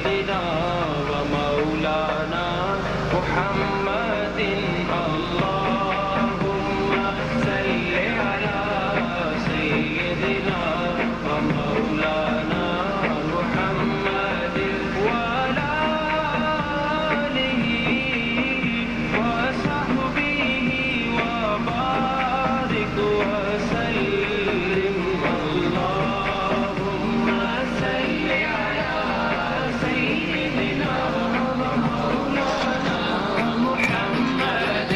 سيدنا ومولانا محمد اللهم صل على سيدنا ومولانا محمد وعلى آله وصحبه وبارك وسلم اللهم صل على سيدنا ومولانا محمد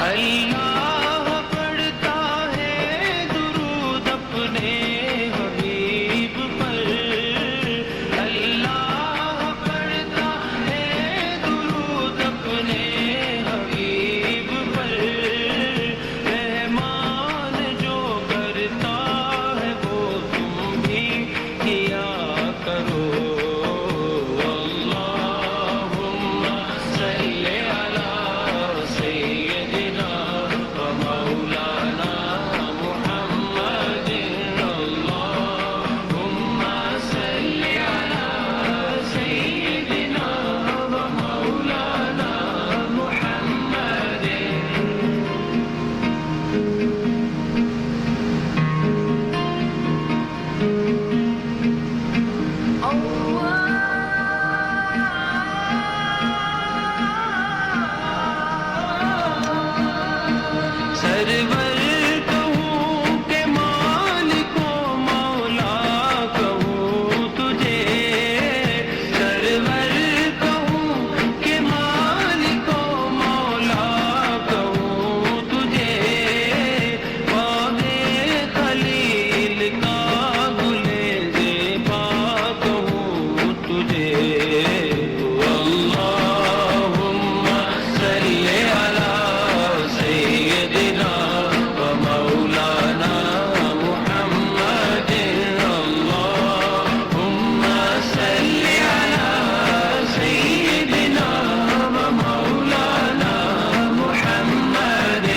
اللہ پڑھتا ہے درود اپنے حبیب پر اللہ پڑھتا ہے درود اپنے حبیب پر رحمان جو کرتا ہے وہ تم بھی کیا کرو اللہم صل علی سیدنا ومولانا محمد اللہم صل علی سیدنا ومولانا محمد سرور کہوں کہ مالک و مولا کہوں تجھے سرور کہوں کہ مالک و مولا کہوں تجھے باغ خلیل کا گل زیبا کہوں تجھے اللہم صل علی سیدنا ومولانا محمد اللہم صل علی سیدنا ومولانا محمد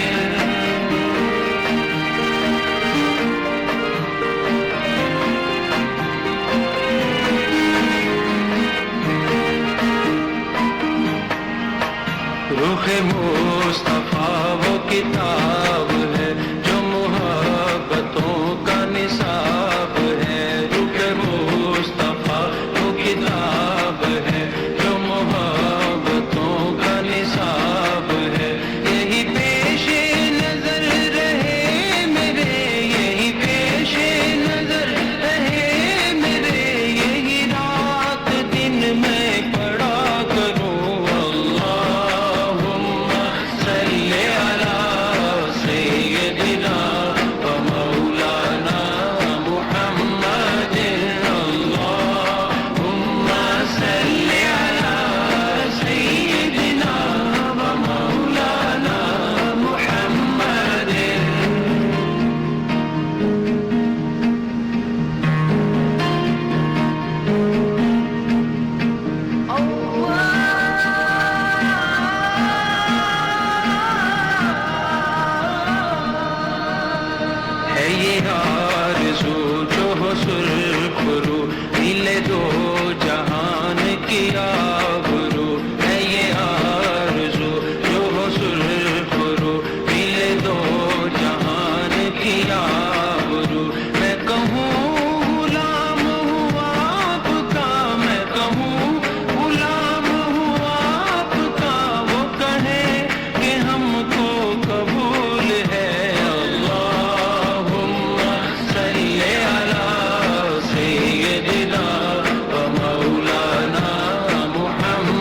رخ مصطفیٰ وہ کتاب ہے جو محبتوں کا نصاب ہے رخ مصطفیٰ وہ کتاب ہے جو محبتوں کا نصاب ہے یہی پیش نظر رہے میرے یہی پیش نظر رہے میرے یہی رات دن میں پڑھا کروں اللہم صل علی سیدنا ومولانا محمد اللہم صل علی سیدنا ومولانا محمد ہے یہ آرزو جو ہو سرخ رو دل دو جہان کی آبرو ہے یہ آرزو جو ہو سرخ رو دل دو جہان کی آبرو میں کہوں غلام ہوں آپ کا میں کہوں غلام ہوں آپ کا وہ کہے کہ ہم کو قبول ہے اللہم صل علی سیدنا ومولانا محمد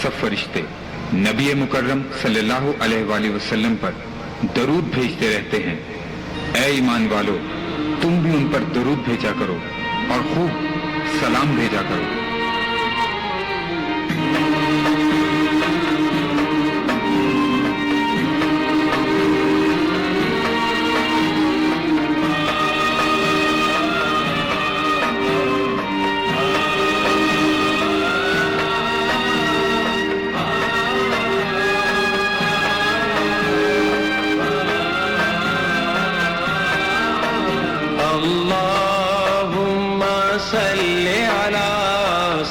سب فرشتے نبی مکرم صلی اللہ علیہ وآلہ وسلم پر درود بھیجتے رہتے ہیں۔ اے ایمان والو، تم بھی ان پر درود بھیجا کرو اور خوب سلام بھیجا کرو۔ صل على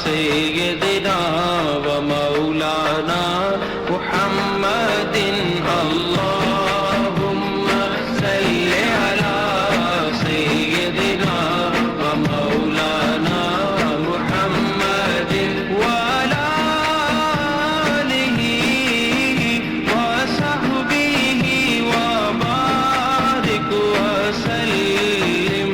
سيدنا ومولانا محمد اللهم صل على سيدنا ومولانا محمد وعلى آله وصحبه وبارك وسلم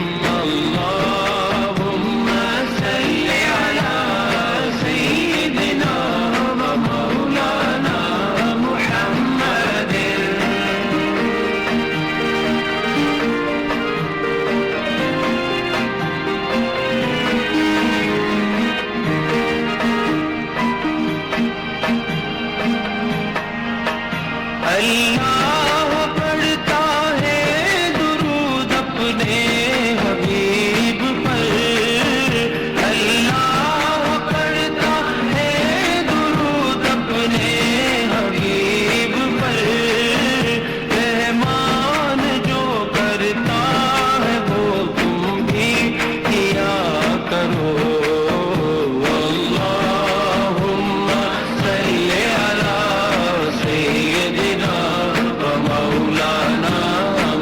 اللہ پڑھتا ہے درود اپنے حبیب پر، اللہ پڑھتا ہے درود اپنے حبیب پر، رحمان جو کرتا ہے وہ تم بھی کیا کرو۔ اللہم صل علی سیدنا مولانا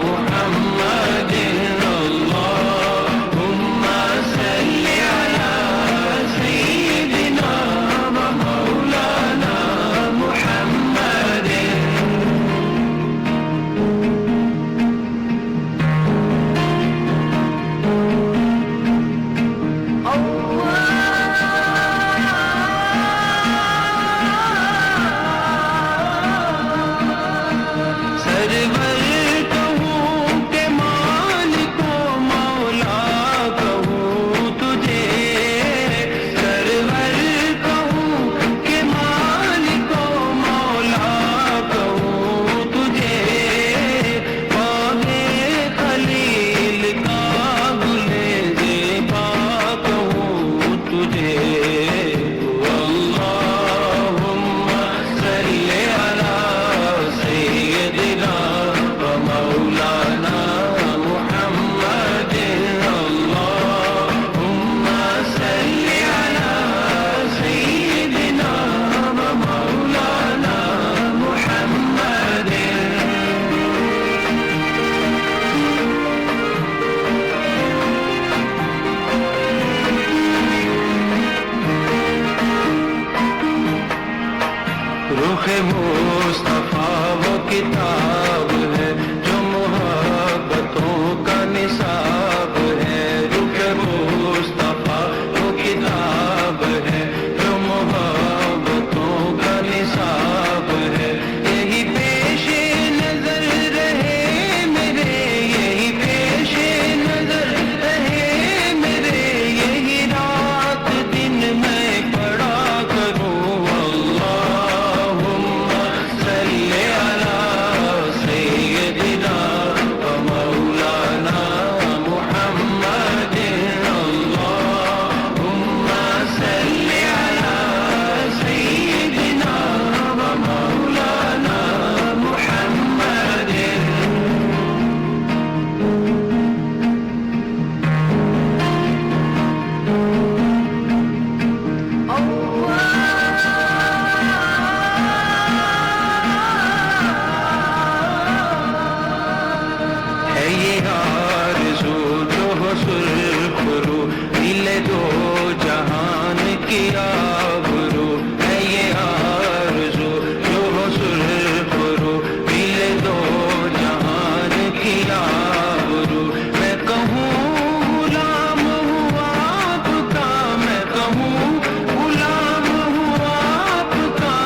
محمد اللہم صل علی سیدنا مولانا محمد۔ سرور کہوں کہ مالک و مولا کہوں تجھے، سرور کہوں کہ مالک و مولا کہوں تجھے، باغ خلیل کا گل زیبا کہوں تجھے۔ اللہم صل علی سیدنا مولانا محمد اللہم صل علی سیدنا مولانا محمد۔ رخ مصطفیٰ وہ کتاب ہے جو محبتوں کا نصاب ہے، رخ مصطفیٰ وہ کتاب ہے جو محبتوں کا نصاب ہے، یہی پیش نظر رہے میرے، یہی پیش نظر رہے میرے، یہی رات دن میں پڑھا کروں۔ اللہم صل علی سیدنا مولانا محمد اللہم صل علی سیدنا مولانا محمد۔ ہے یہ آرزو جو ہو سرخ رو، دل دو جہان کی آبرو، ہے یہ آرزو جو ہو سرخ رو، دل دو جہان کی آبرو۔ میں کہوں غلام ہوں آپ کا، میں کہوں غلام ہوں آپ کا،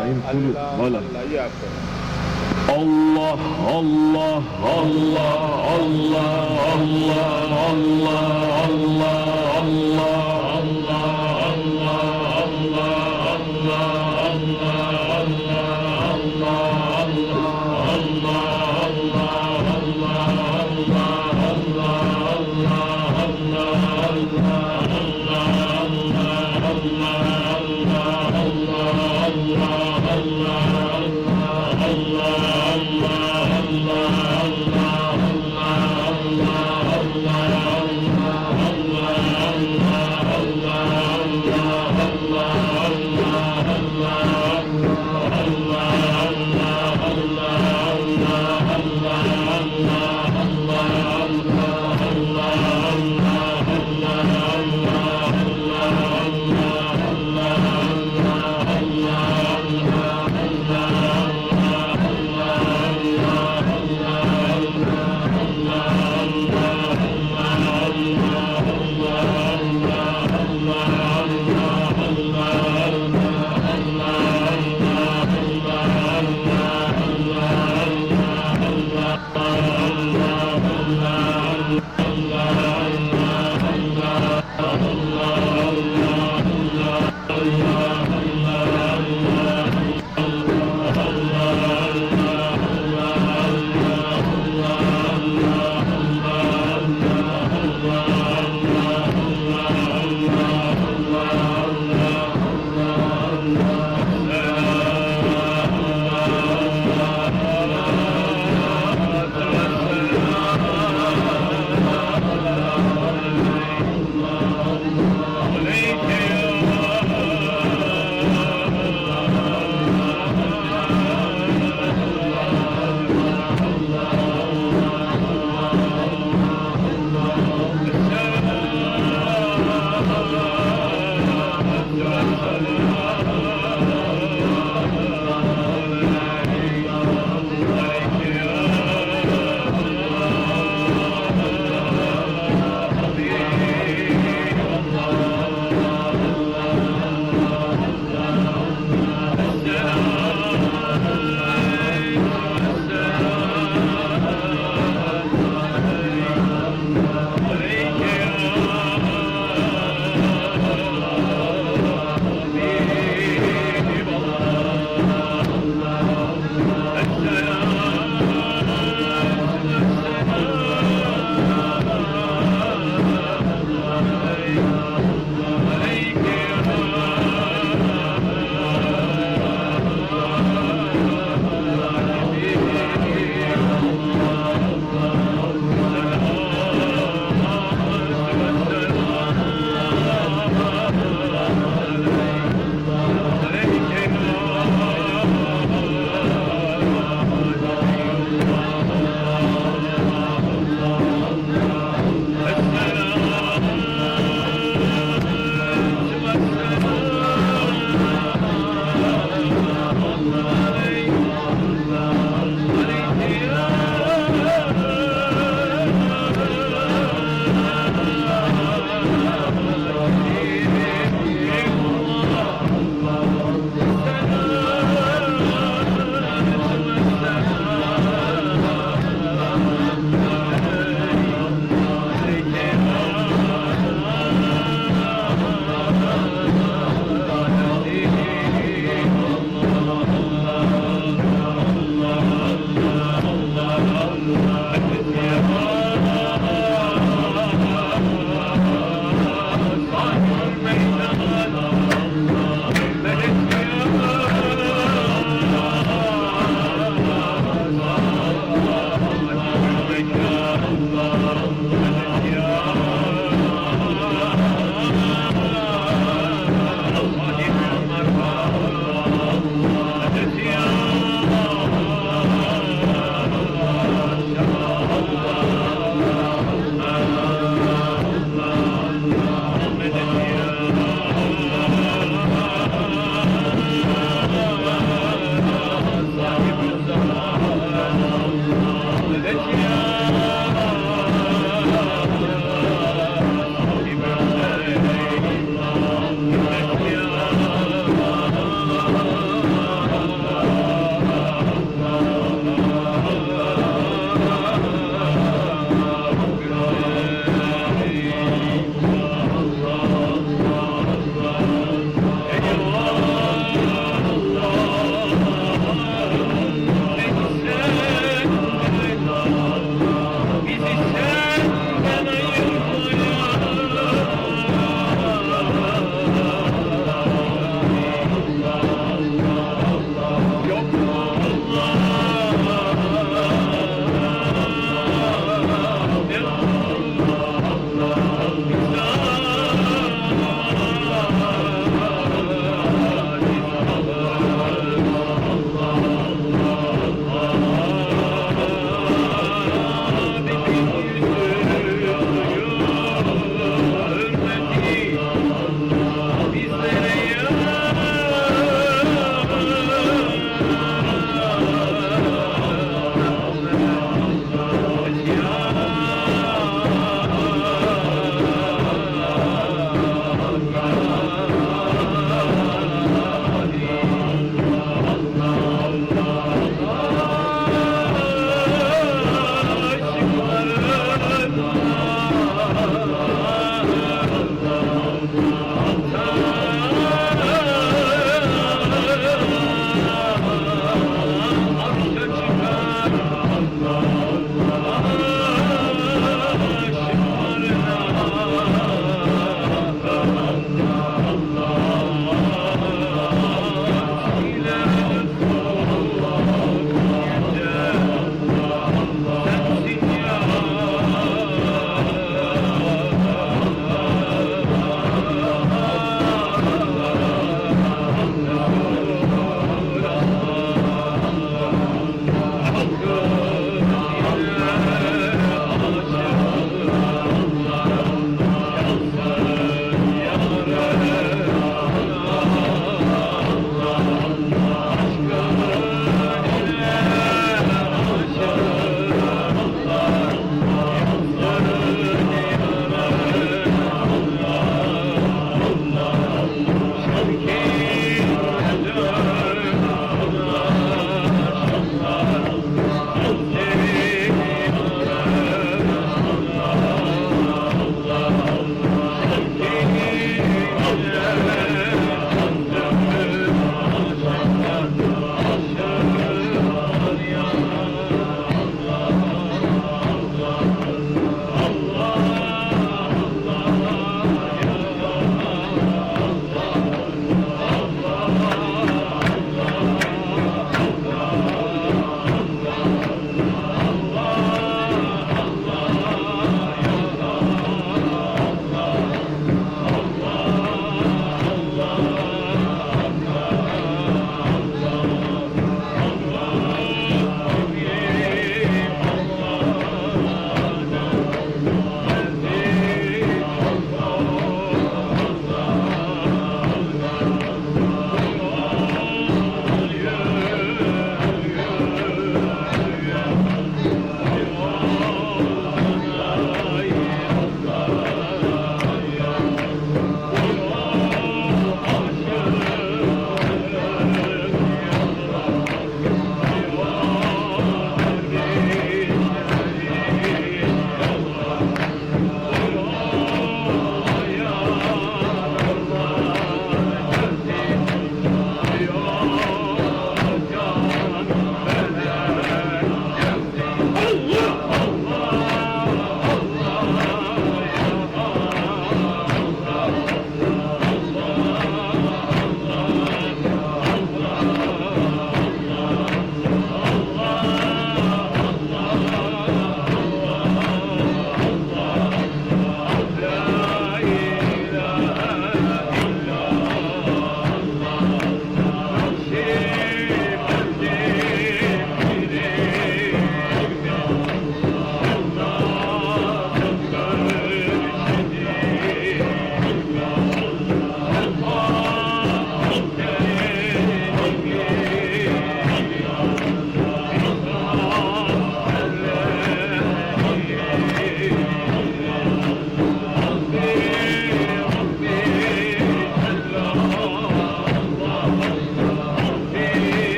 اللہ اللہ اللہ اللہ اللہ اللہ اللہ Yeah.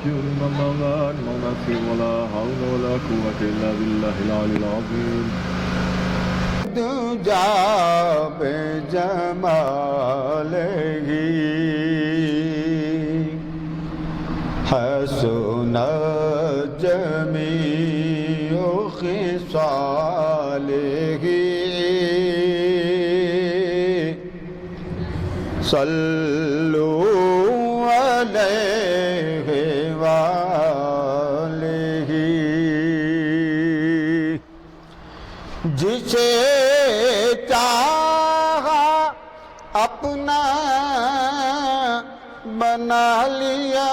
الشهور رمضان ونفس ولا حول ولا قوة إلا بالله العلي العظيم دجا بجمالہ حسن جمیع خصالہ صلو علیہ وآلہ جسے چاہا اپنا بنا لیا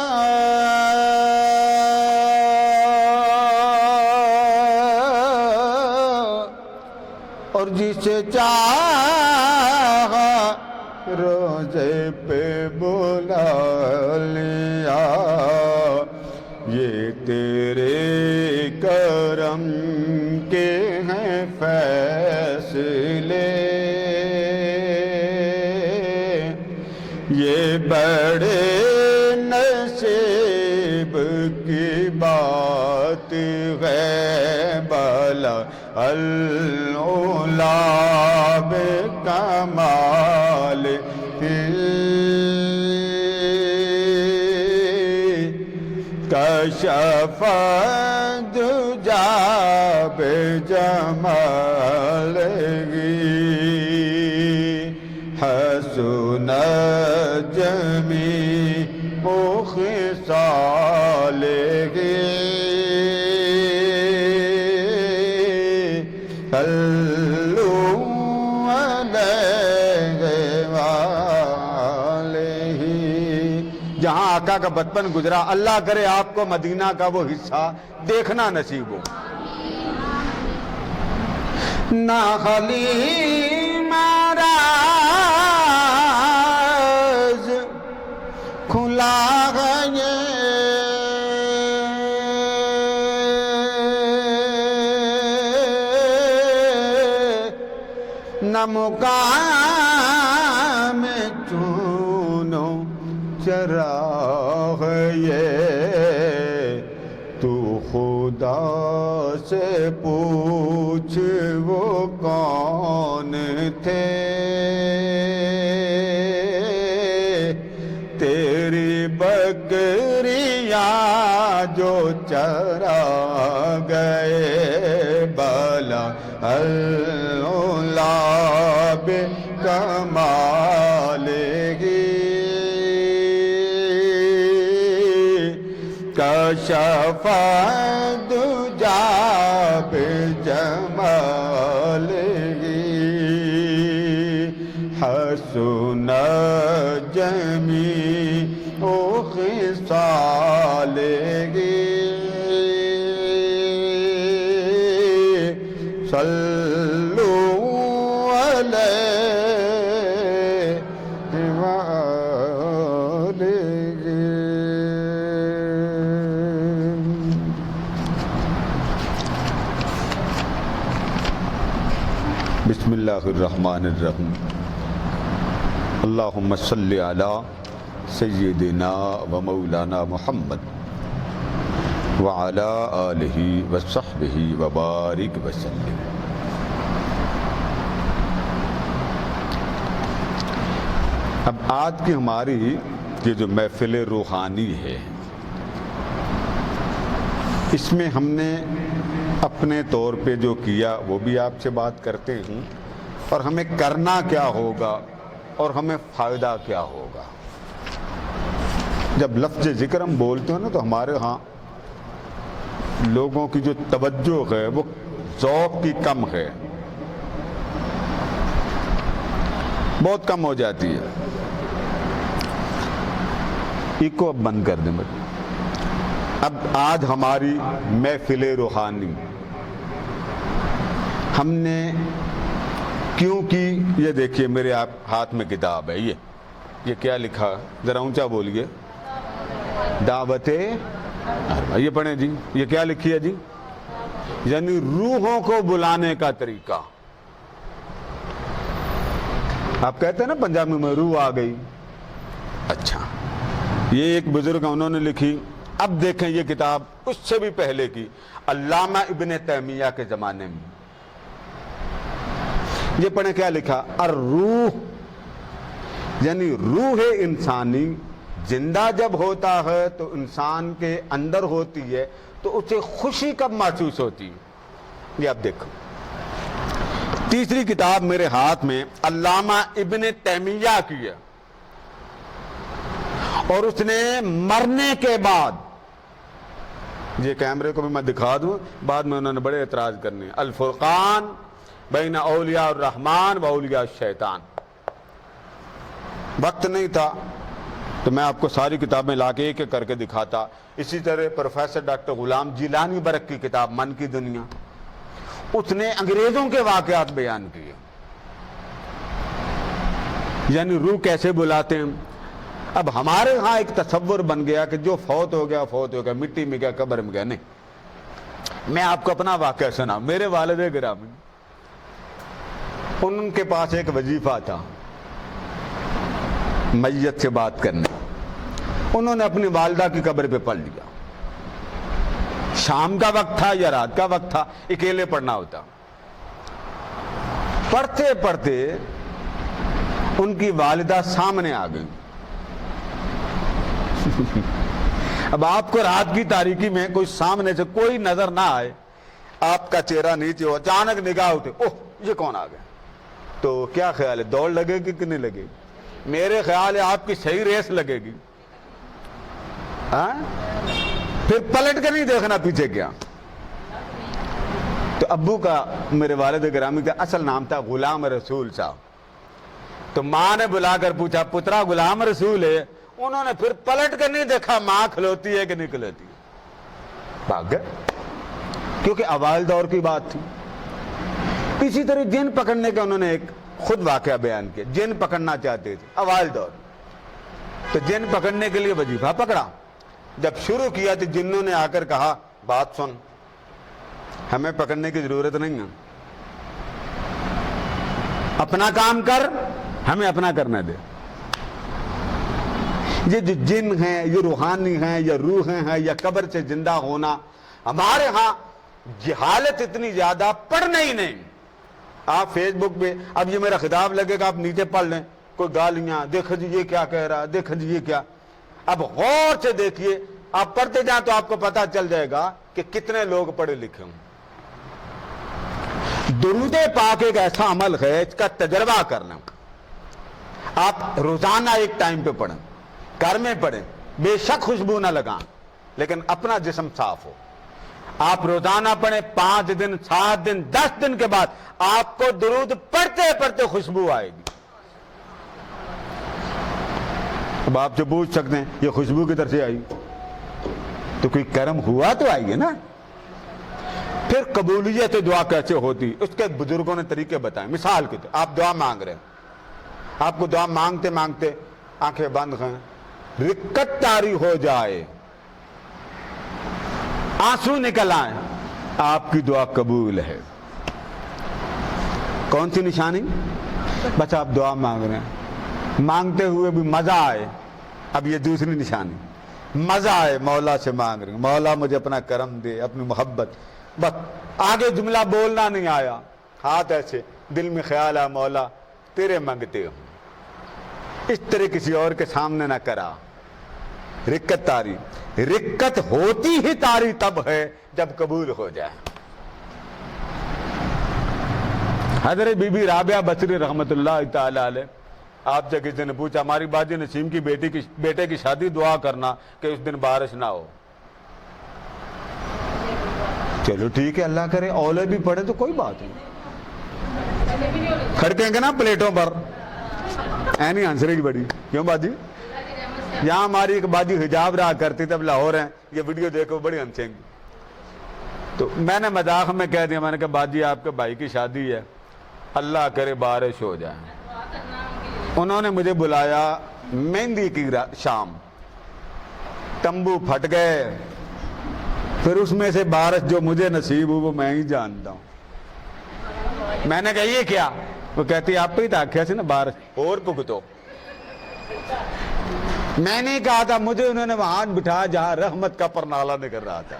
اور جسے چاہا روزے پہ بلا لیا یہ تیرے کرم کے ہیں فیصلے یہ بڑے نصیب کی بات ہے بلا العلا بکمال کشف دجا بجمالہ حسن جمیع خصالہ صلو علیہ وآلہ جہاں آقا کا بچپن گزرا اللہ کرے آپ کو مدینہ کا وہ حصہ دیکھنا نصیب ہو ناخلی مراز کھلا گئے نہ مقام چونو چراغ یہ تو خدا سے پوچھ وہ کون تھے تیری بکریاں جو چرا گئے بلا العلا بکمالہ کشف دجا بجمالہ حسن جمیع خصالہ صلو علیہ وآلہ بسم اللہ الرحمن الرحیم اللہم صلی علی سیدنا و مولانا محمد وعلی آلہ وصحبہ وبارک وسلم اب آج کی ہماری یہ جو محفل روحانی ہے اس میں ہم نے اپنے طور پہ جو کیا وہ بھی آپ سے بات کرتے ہیں اور ہمیں کرنا کیا ہوگا اور ہمیں فائدہ کیا ہوگا جب لفظ ذکر ہم بولتے ہیں نا تو ہمارے ہاں لوگوں کی جو توجہ ہے وہ ذوق کی کم ہے بہت کم ہو جاتی ہے ایک اب بند کر دیں بھائی اب آج ہماری محفل روحانی ہم نے کیوں کی یہ دیکھیے میرے آپ ہاتھ میں کتاب ہے یہ کیا لکھا ذرا اونچا بولیے دعوت یہ پڑھیں جی یہ کیا لکھی ہے جی یعنی روحوں کو بلانے کا طریقہ آپ کہتے ہیں نا پنجابی میں روح آ گئی اچھا یہ ایک بزرگ انہوں نے لکھی اب دیکھیں یہ کتاب اس سے بھی پہلے کی، علامہ ابن تیمیہ کے زمانے میں، یہ پڑھیں کیا لکھا، الروح، یعنی روح انسانی زندہ جب ہوتا ہے تو انسان کے اندر ہوتی ہے تو اسے خوشی کب محسوس ہوتی ہے؟ یہ آپ دیکھو، تیسری کتاب میرے ہاتھ میں علامہ ابن تیمیہ کی ہے، اور اس نے مرنے کے بعد، یہ کیمرے کو بھی میں دکھا دوں، بعد میں انہوں نے بڑے اعتراض کرنے، الفرقان بین اولیاء الرحمن و اولیاء الشیطان، وقت نہیں تھا تو میں آپ کو ساری کتابیں لا کے ایک ایک کر کے دکھاتا۔ اسی طرح پروفیسر ڈاکٹر غلام جیلانی برق کی کتاب من کی دنیا، اس نے انگریزوں کے واقعات بیان کیے، یعنی روح کیسے بلاتے ہیں۔ اب ہمارے ہاں ایک تصور بن گیا کہ جو فوت ہو گیا فوت ہو گیا، مٹی میں گیا قبر میں گیا، نہیں، میں آپ کو اپنا واقعہ سنا۔ میرے والد گرامی، ان کے پاس ایک وظیفہ تھا میت سے بات کرنے، انہوں نے اپنی والدہ کی قبر پہ پڑھ لیا، شام کا وقت تھا یا رات کا وقت تھا، اکیلے پڑھنا ہوتا، پڑھتے پڑھتے ان کی والدہ سامنے آ گئی۔ اب آپ کو رات کی تاریکی میں کوئی سامنے سے کوئی نظر نہ آئے، آپ کا چہرہ نیچے ہو، اچانک نگاہ اٹھے، اوہ یہ کون آ گیا، تو کیا خیال ہے، دوڑ لگے گی کہ نہیں لگے گی؟ میرے خیال ہے آپ کی صحیح ریس لگے گی، ہاں؟ پھر پلٹ کے نہیں دیکھنا پیچھے کیا۔ تو ابو کا، میرے والد گرامی کا اصل نام تھا غلام رسول صاحب، تو ماں نے بلا کر پوچھا، پترا غلام رسول ہے؟ انہوں نے پھر پلٹ کر نہیں دیکھا ماں کھلوتی ہے کہ نہیں کھلوتی ہے، بھاگ گئے، کیونکہ اوائل دور کی بات تھی۔ اسی طرح جن پکڑنے کا انہوں نے ایک خود واقعہ بیان کیا، جن پکڑنا چاہتے تھے اوائل دور، تو جن پکڑنے کے لیے وظیفہ پکڑا، جب شروع کیا تو جنوں نے آ کر کہا، بات سن، ہمیں پکڑنے کی ضرورت نہیں ہے، اپنا کام کر، ہمیں اپنا کرنا دے۔ یہ جو جن ہیں، یہ روحانی ہیں یا روحیں ہیں یا قبر سے زندہ ہونا، ہمارے ہاں جہالت اتنی زیادہ، پڑھنا ہی نہیں۔ آپ فیس بک پہ، اب یہ میرا خطاب لگے گا، آپ نیچے پڑھ لیں، کوئی گالیاں، دیکھو جی یہ کیا کہہ رہا، دیکھو جی یہ کیا۔ اب غور سے دیکھیے، آپ پڑھتے جائیں تو آپ کو پتا چل جائے گا کہ کتنے لوگ پڑھے لکھے ہوں۔ درود پاک ایک ایسا عمل ہے، اس کا تجربہ کرنا، آپ روزانہ ایک ٹائم پہ پڑھیں، گھر میں پڑھیں، بے شک خوشبو نہ لگائیں، لیکن اپنا جسم صاف ہو۔ آپ روزانہ پڑھیں، 5 دن 7 دن 10 دن کے بعد آپ کو درود پڑھتے پڑھتے خوشبو آئے گی۔ اب آپ جو پوچھ سکتے ہیں یہ خوشبو کدھر سے آئی، تو کوئی کرم ہوا تو آئی ہے نا۔ پھر قبولیت دعا کیسے ہوتی، اس کے بزرگوں نے طریقے بتائے۔ مثال کے طور آپ دعا مانگ رہے ہیں، آپ کو دعا مانگتے مانگتے آنکھیں بند ہیں، رکت طاری ہو جائے، آنسو نکل آئے، آپ کی دعا قبول ہے۔ کون سی نشانی؟ بس آپ دعا مانگ رہے ہیں، مانگتے ہوئے بھی مزہ آئے، اب یہ دوسری نشانی، مزہ آئے، مولا سے مانگ رہے ہیں، مولا مجھے اپنا کرم دے، اپنی محبت، بس آگے جملہ بولنا نہیں آیا، ہاتھ ایسے، دل میں خیال آیا، مولا تیرے مانگتے ہوں، اس طرح کسی اور کے سامنے نہ کرا۔ رکت تاری، رکت ہوتی ہی تاری تب ہے جب قبول ہو جائے۔ حضرت بی بی رابعہ بصری رحمت اللہ تعالی علیہ، آپ سے کسی نے پوچھا، ہماری باجی نسیم کی بیٹے کی شادی، دعا کرنا کہ اس دن بارش نہ ہو۔ چلو ٹھیک ہے، اللہ کرے، اولے بھی پڑھے تو کوئی بات نہیں، کھڑکیں گے نا پلیٹوں پر، اینی ہنسرے کی بڑی، کیوں باجی؟ یہاں ہماری ایک باجی حجاب رہا کرتی تب لاہور ہیں، یہ ویڈیو دیکھو بڑی ہنسیں گی۔ تو میں نے مذاق میں کہہ دیا، میں نے کہا باجی آپ کے بھائی کی شادی ہے، اللہ کرے بارش ہو جائے۔ انہوں نے مجھے بلایا مہندی کی شام، تمبو پھٹ گئے، پھر اس میں سے بارش جو مجھے نصیب ہو وہ میں ہی جانتا ہوں۔ میں نے کہا یہ کیا؟ وہ کہتی آپ پہ ہی تاکھیا سے نا بارش اور پکتو۔ میں نے کہا تھا مجھے انہوں نے وہاں بٹھایا جہاں رحمت کا پرنالہ نکل رہا تھا.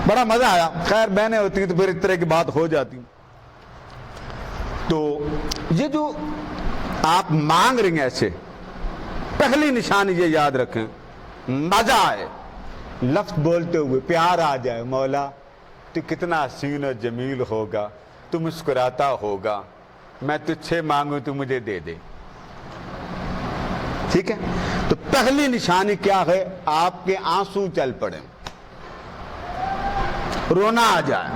بڑا مزہ آیا. خیر بہنیں ہوتی ہیں تو پھر اس طرح کی بات ہو جاتی. تو یہ جو آپ مانگ رہے ہیں ایسے، پہلی نشانی یہ یاد رکھیں، مزہ آئے لفظ بولتے ہوئے، پیار آ جائے. مولا تو کتنا حسین و جمیل ہوگا، تو مسکراتا ہوگا، میں تجھ سے مانگوں تو مجھے دے دے. ٹھیک ہے. تو پہلی نشانی کیا ہے؟ آپ کے آنسو چل پڑے، رونا آ جائے.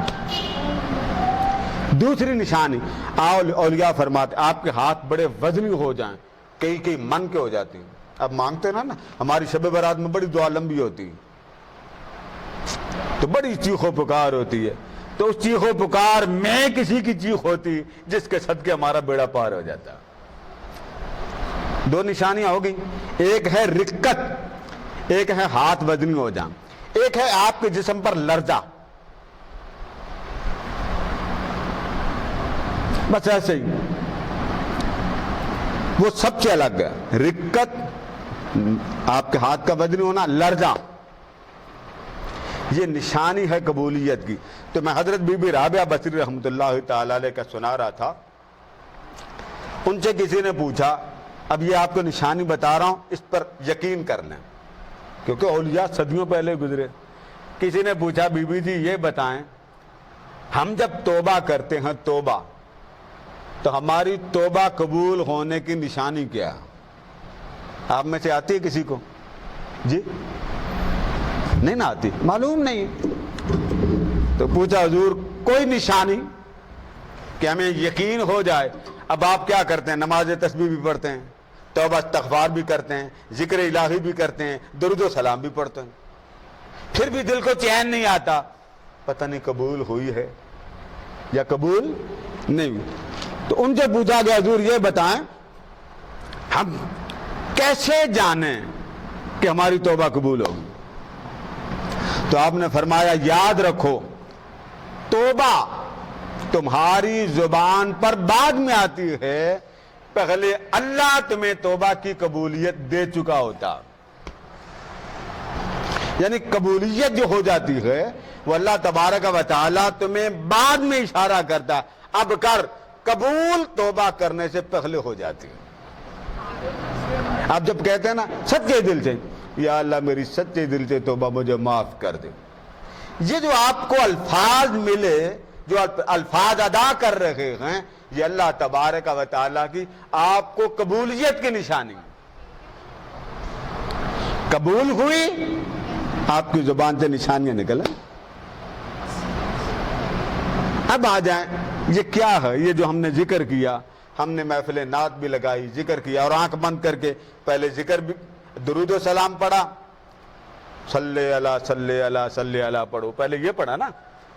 دوسری نشانی اولیاء فرماتے آپ کے ہاتھ بڑے وزنی ہو جائیں، کئی من کے ہو جاتی ہیں. اب مانگتے نا ہماری شب برات میں بڑی دعا لمبی ہوتی ہے تو بڑی چیخ و پکار ہوتی ہے، تو اس چیخ و پکار میں کسی کی چیخ ہوتی جس کے صدقے ہمارا بیڑا پار ہو جاتا. دو نشانیاں ہو گئی، ایک ہے رکت، ایک ہے ہاتھ وزنی ہو جائیں، ایک ہے آپ کے جسم پر لرزہ. بس ایسے ہی وہ سب سے الگ ہے. رکت، آپ کے ہاتھ کا وزنی ہونا، لرزہ، یہ نشانی ہے قبولیت کی. تو میں حضرت بی بی رابعہ بصری رحمۃ اللہ تعالی علیہ کا سنا رہا تھا. ان سے کسی نے پوچھا، اب یہ آپ کو نشانی بتا رہا ہوں، اس پر یقین کر لیں کیونکہ اولیاء صدیوں پہلے گزرے. کسی نے پوچھا بی بی جی یہ بتائیں، ہم جب توبہ کرتے ہیں توبہ، تو ہماری توبہ قبول ہونے کی نشانی کیا؟ آپ میں سے آتی ہے کسی کو؟ جی نہیں نہ آتی، معلوم نہیں. تو پوچھا حضور کوئی نشانی کہ ہمیں یقین ہو جائے. اب آپ کیا کرتے ہیں؟ نماز تسبیح بھی پڑھتے ہیں، توبہ استغفار بھی کرتے ہیں، ذکر الہی بھی کرتے ہیں، درود و سلام بھی پڑھتے ہیں، پھر بھی دل کو چین نہیں آتا، پتہ نہیں قبول ہوئی ہے یا قبول نہیں ہوئی. تو ان سے پوچھا گیا حضور یہ بتائیں ہم کیسے جانیں کہ ہماری توبہ قبول ہوگی؟ تو آپ نے فرمایا یاد رکھو، توبہ تمہاری زبان پر بعد میں آتی ہے، پہلے اللہ تمہیں توبہ کی قبولیت دے چکا ہوتا. یعنی قبولیت جو ہو جاتی ہے وہ اللہ تبارک و تعالی تمہیں بعد میں اشارہ کرتا، اب کر. قبول توبہ کرنے سے پہلے ہو جاتی ہے. آپ جب کہتے ہیں نا سچے دل سے، یا اللہ میری سچے دل سے توبہ مجھے معاف کر دے، یہ جو آپ کو الفاظ ملے، جو الفاظ ادا کر رہے ہیں، یہ اللہ تبارک و تعالیٰ کی آپ کو قبولیت کی نشانی. قبول ہوئی، آپ کی زبان سے نشانیاں نکلیں. اب آ جائیں یہ کیا ہے؟ یہ جو ہم نے ذکر کیا، ہم نے محفل نعت بھی لگائی، ذکر کیا، اور آنکھ بند کر کے پہلے ذکر بھی، درود و سلام پڑھا، صلی اللہ صلی اللہ صلی اللہ پڑھو، پہلے یہ پڑھا نا.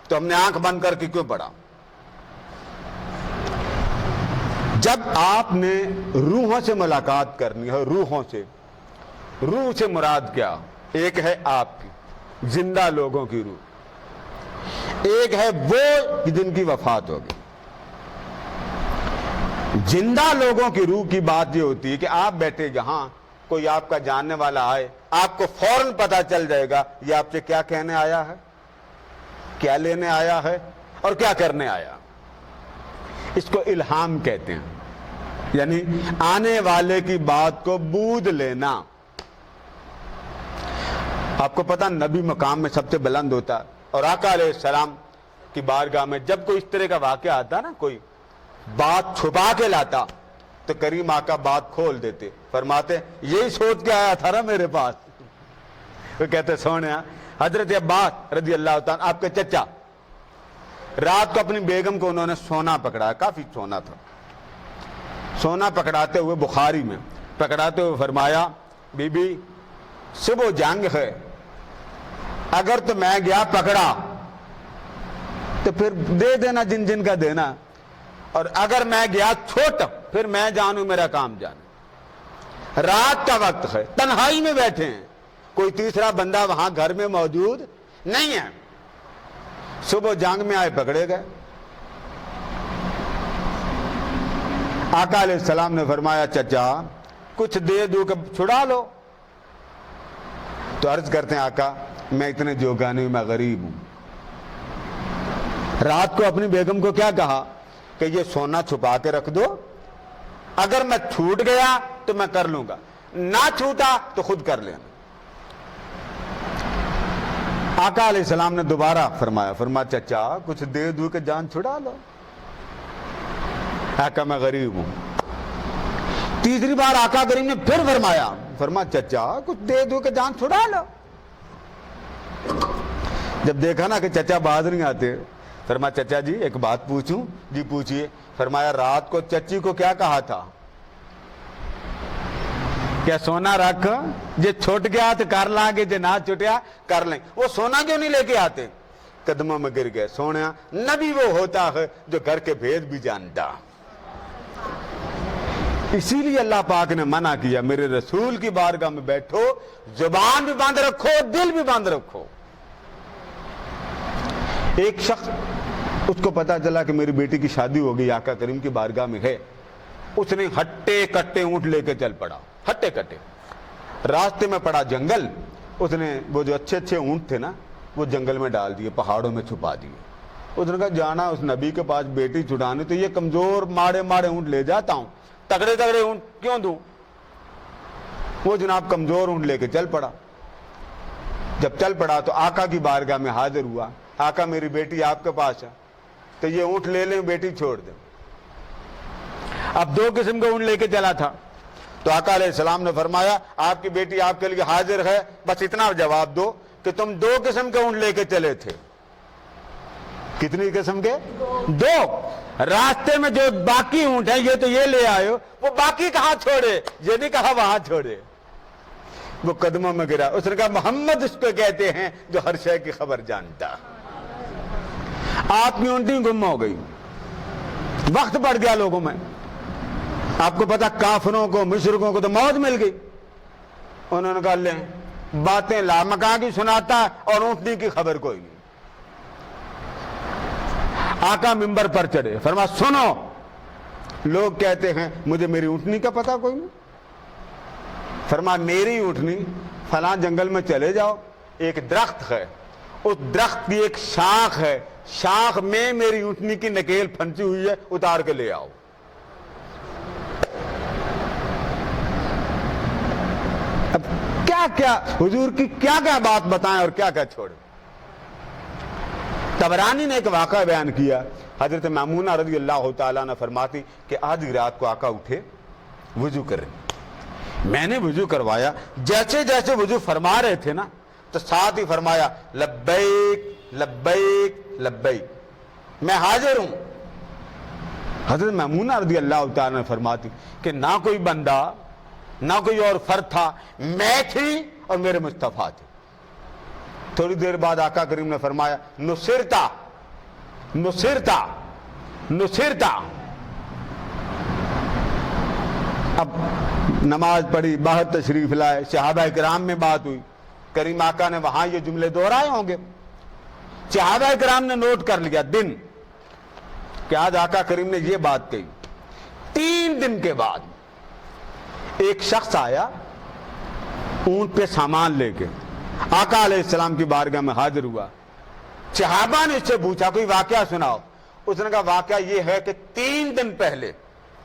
تو ہم نے آنکھ بند کر کے کیوں پڑھا؟ جب آپ نے روحوں سے ملاقات کرنی ہے، روحوں سے، روح سے مراد کیا؟ ایک ہے آپ کی زندہ لوگوں کی روح، ایک ہے وہ جن کی وفات ہوگی. زندہ لوگوں کی روح کی بات یہ ہوتی ہے کہ آپ بیٹھے جہاں، کوئی آپ کا جاننے والا آئے، آپ کو فوراً پتہ چل جائے گا یہ آپ سے کیا کہنے آیا ہے، کیا لینے آیا ہے، اور کیا کرنے آیا. اس کو الہام کہتے ہیں، یعنی آنے والے کی بات کو بوجھ لینا. آپ کو پتہ نبی مقام میں سب سے بلند ہوتا ہے، اور آقا علیہ السلام کی بارگاہ میں جب کوئی اس طرح کا واقعہ آتا نا، کوئی بات چھپا کے لاتا، تو کریم آقا بات کھول دیتے، فرماتے یہی سوچ کے آیا تھا نا میرے پاس. وہ کہتے سونیا، حضرت عباس رضی اللہ تعالیٰ آپ کے چچا، رات کو اپنی بیگم کو انہوں نے سونا پکڑایا، کافی سونا تھا. سونا پکڑاتے ہوئے بخاری میں پکڑاتے ہوئے فرمایا بی بی صبح جنگ ہے، اگر تو میں گیا پکڑا تو پھر دے دینا جن جن کا دینا، اور اگر میں گیا چھوٹا پھر میں جانوں میرا کام جانا. رات کا وقت ہے، تنہائی میں بیٹھے ہیں، کوئی تیسرا بندہ وہاں گھر میں موجود نہیں ہے. صبح جنگ میں آئے پکڑے گئے. آقا علیہ السلام نے فرمایا چچا کچھ دے دو کہ چھڑا لو. تو عرض کرتے ہیں آقا میں اتنے جوگا نہیں, میں غریب ہوں. رات کو اپنی بیگم کو کیا کہا کہ یہ سونا چھپا کے رکھ دو, اگر میں چھوٹ گیا تو میں کر لوں گا, نہ چھوٹا تو خود کر لینا. آقا علیہ السلام نے دوبارہ فرمایا چچا کچھ دے دو کہ جان چھڑا لو. آقا میں غریب ہوں. تیسری بار آقا کریم نے پھر فرمایا چچا کچھ دے دو کہ جان چھڑا لو. جب دیکھا نا کہ چچا باز نہیں آتے, فرمایا چچا جی ایک بات پوچھوں؟ جی پوچھئے. فرمایا رات کو چچی کو کیا کہا تھا؟ کیا سونا رکھ, جے چھوٹ گیا تو کر لیں گے, جے نہ چھوٹیا کر لیں. وہ سونا کیوں نہیں لے کے آتے؟ قدموں میں گر گئے. سونا نبی وہ ہوتا ہے جو گھر کے بھید بھی جانتا. اسی لیے اللہ پاک نے منع کیا میرے رسول کی بارگاہ میں بیٹھو, زبان بھی بند رکھو, دل بھی بند رکھو. ایک شخص اس کو پتا چلا کہ میری بیٹی کی شادی ہو گئی, آقا کریم کی بارگاہ میں ہے. اس نے ہٹے کٹے اونٹ لے کے چل پڑا, ہٹے کٹے. راستے میں پڑا جنگل, اس نے وہ جو اچھے اچھے اونٹ تھے نا وہ جنگل میں ڈال دیے, پہاڑوں میں چھپا دیے. اس نے کہا جانا اس نبی کے پاس بیٹی چھڑانے تو یہ کمزور ماڑے اونٹ لے جاتا ہوں, تگڑے اونٹ کیوں دوں. وہ جناب کمزور اونٹ لے کے چل پڑا. جب چل پڑا تو آقا کی بارگاہ میں حاضر ہوا. آقا میری بیٹی آپ کے پاس ہے, تو یہ اونٹ لے لیں, بیٹی چھوڑ دیں. اب دو قسم کے اونٹ لے کے چلا تھا. تو آقا علیہ السلام نے فرمایا آپ کی بیٹی آپ کے لیے حاضر ہے, بس اتنا جواب دو کہ تم دو قسم کے اونٹ لے کے چلے تھے. کتنی قسم کے؟ دو. راستے میں جو باقی اونٹ ہیں یہ تو یہ لے آئے ہو, وہ باقی کہاں چھوڑے؟ یہ نہیں کہا وہاں چھوڑے. وہ قدموں میں گرا. اس نے کہا محمد اس کو کہتے ہیں جو ہر شے کی خبر جانتا. آپ کی اونٹی گم ہو گئی, وقت پڑ گیا لوگوں میں. آپ کو پتا کافروں کو مشرکوں کو تو موت مل گئی. انہوں نے کہا لیں باتیں لامکاں کی سناتا اور اونٹنی کی خبر کوئی نہیں. آقا منبر پر چڑھے, فرمایا سنو, لوگ کہتے ہیں مجھے میری اونٹنی کا پتہ کوئی نہیں. فرمایا میری اونٹنی فلاں جنگل میں چلے جاؤ, ایک درخت ہے, اس درخت کی ایک شاخ ہے, شاخ میں میری اونٹنی کی نکیل پھنسی ہوئی ہے, اتار کے لے آؤ. اب کیا حضور کی کیا بات بتائیں اور کیا چھوڑیں. طبرانی نے ایک واقعہ بیان کیا. حضرت میمونہ رضی اللہ تعالیٰ نے فرماتی کہ آدھی رات کو آقا اٹھے, وضو کر رہے. میں نے وضو کروایا, جیسے جیسے وضو فرما رہے تھے نا تو ساتھ ہی فرمایا لبیک لبیک لبیک, میں حاضر ہوں. حضرت میمونہ رضی اللہ تعالیٰ نے فرماتی کہ نہ کوئی بندہ نہ کوئی اور فرد تھا, میں تھی اور میرے مصطفیٰ تھے. تھوڑی دیر بعد آقا کریم نے فرمایا نصرتا نصرتا نصرتا. اب نماز پڑھی, باہر تشریف لائے, صحابہ کرام میں بات ہوئی. کریم آقا نے وہاں یہ جملے دہرائے ہوں گے. صحابہ کرام نے نوٹ کر لیا دن کہ آج آقا کریم نے یہ بات کہی. 3 دن کے بعد ایک شخص آیا اونٹ پہ سامان لے کے, آقا علیہ السلام کی بارگاہ میں حاضر ہوا. صحابہ نے اس سے پوچھا کوئی واقعہ سناؤ. اس نے کہا واقعہ یہ ہے کہ 3 دن پہلے,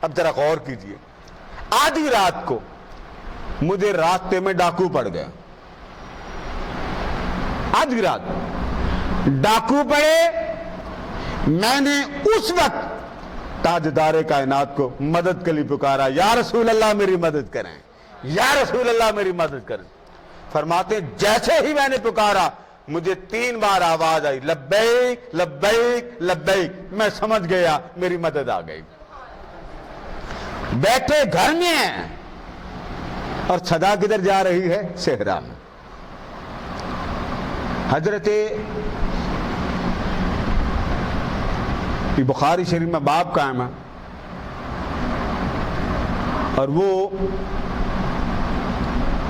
اب ذرا غور کیجئے, آدھی رات کو مجھے راستے میں ڈاکو پڑ گیا. آدھی رات ڈاکو پڑے, میں نے اس وقت تاجدار کائنات کو مدد کے لیے پکارا, یا رسول اللہ میری مدد کریں, یا رسول اللہ میری مدد کریں. فرماتے ہیں جیسے ہی میں نے پکارا مجھے 3 بار آواز آئی لبیک لبیک لبیک. میں سمجھ گیا میری مدد آ گئی. بیٹھے گھر میں ہیں اور صدا کدھر جا رہی ہے؟ صحرا میں. حضرت بخاری شریف میں باب قائم ہے اور وہ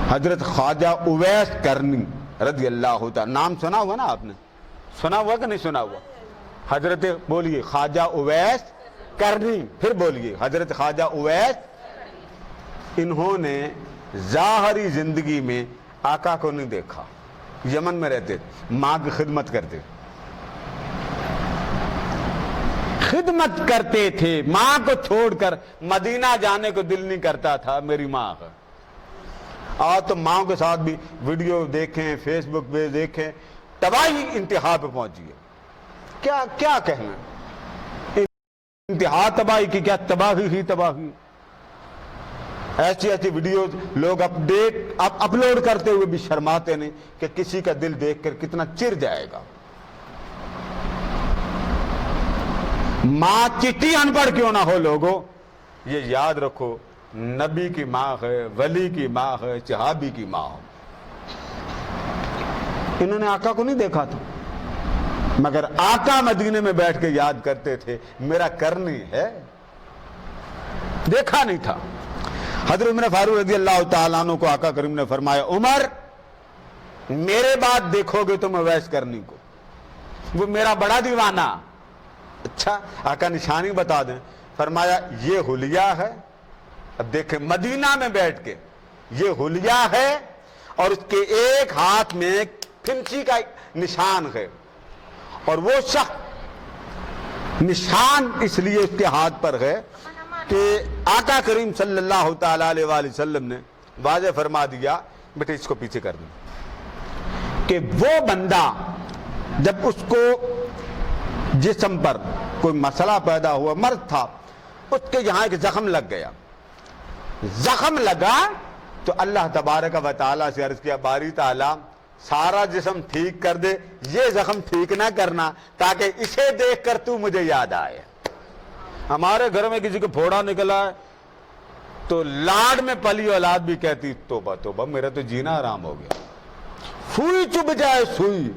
حضرت خواجہ اویس کرنی رضی اللہ تعالی, نام سنا ہوا نا آپ نے, سنا ہوا کہ نہیں سنا ہوا؟ حضرت بولیے خواجہ اویس کرنی, پھر بولیے حضرت خواجہ اویس. انہوں نے ظاہری زندگی میں آقا کو نہیں دیکھا. یمن میں رہتے تھے, ماں کی خدمت کرتے تھے, ماں کو چھوڑ کر مدینہ جانے کو دل نہیں کرتا تھا میری ماں کا. آج تو ماں کے ساتھ بھی ویڈیو دیکھیں, فیس بک پہ دیکھیں, تباہی انتہا پہ پہنچی ہے. کیا کہنا, انتہا تباہی کی, کیا تباہی ہی تباہی. ایسی ویڈیوز لوگ اپلوڈ کرتے ہوئے بھی شرماتے نہیں کہ کسی کا دل دیکھ کر کتنا چر جائے گا. ماں چٹی ان پڑھ کیوں نہ ہو لوگوں, یہ یاد رکھو, نبی کی ماں ہے, ولی کی ماں ہے, صحابی کی ماں ہو. انہوں نے آقا کو نہیں دیکھا تھا, مگر آقا مدینے میں بیٹھ کے یاد کرتے تھے میرا کرنی ہے. دیکھا نہیں تھا. حضرت عمر فاروق رضی اللہ تعالیٰ عنہ کو آقا کریم نے فرمایا, عمر میرے بعد دیکھو گے تم اویس کرنی کو, وہ میرا بڑا دیوانہ. اچھا, آقا نشانی بتا دیں. فرمایا یہ حلیہ ہے. اب دیکھیں مدینہ میں بیٹھ کے یہ حلیہ ہے, اور اس کے ایک ہاتھ میں پھنسی کا نشان ہے, اور وہ شخص نشان اس لیے اس کے ہاتھ پر ہے کہ آقا کریم صلی اللہ تعالیٰ علیہ وآلہ وسلم نے واضح فرما دیا, بیٹے اس کو پیچھے کر دیں, کہ وہ بندہ جب اس کو جسم پر کوئی مسئلہ پیدا ہوا, مرض تھا, اس کے یہاں ایک زخم لگ گیا. زخم لگا تو اللہ تبارک و تعالیٰ سے عرض کیا, باری تعالیٰ سارا جسم ٹھیک کر دے, یہ زخم ٹھیک نہ کرنا تاکہ اسے دیکھ کر تو مجھے یاد آئے. ہمارے گھر میں کسی کو پھوڑا نکلا ہے تو لاڈ میں پلی اولاد بھی کہتی توبہ توبہ, میرا تو جینا آرام ہو گیا. سوئی چبھ جائے سوئی.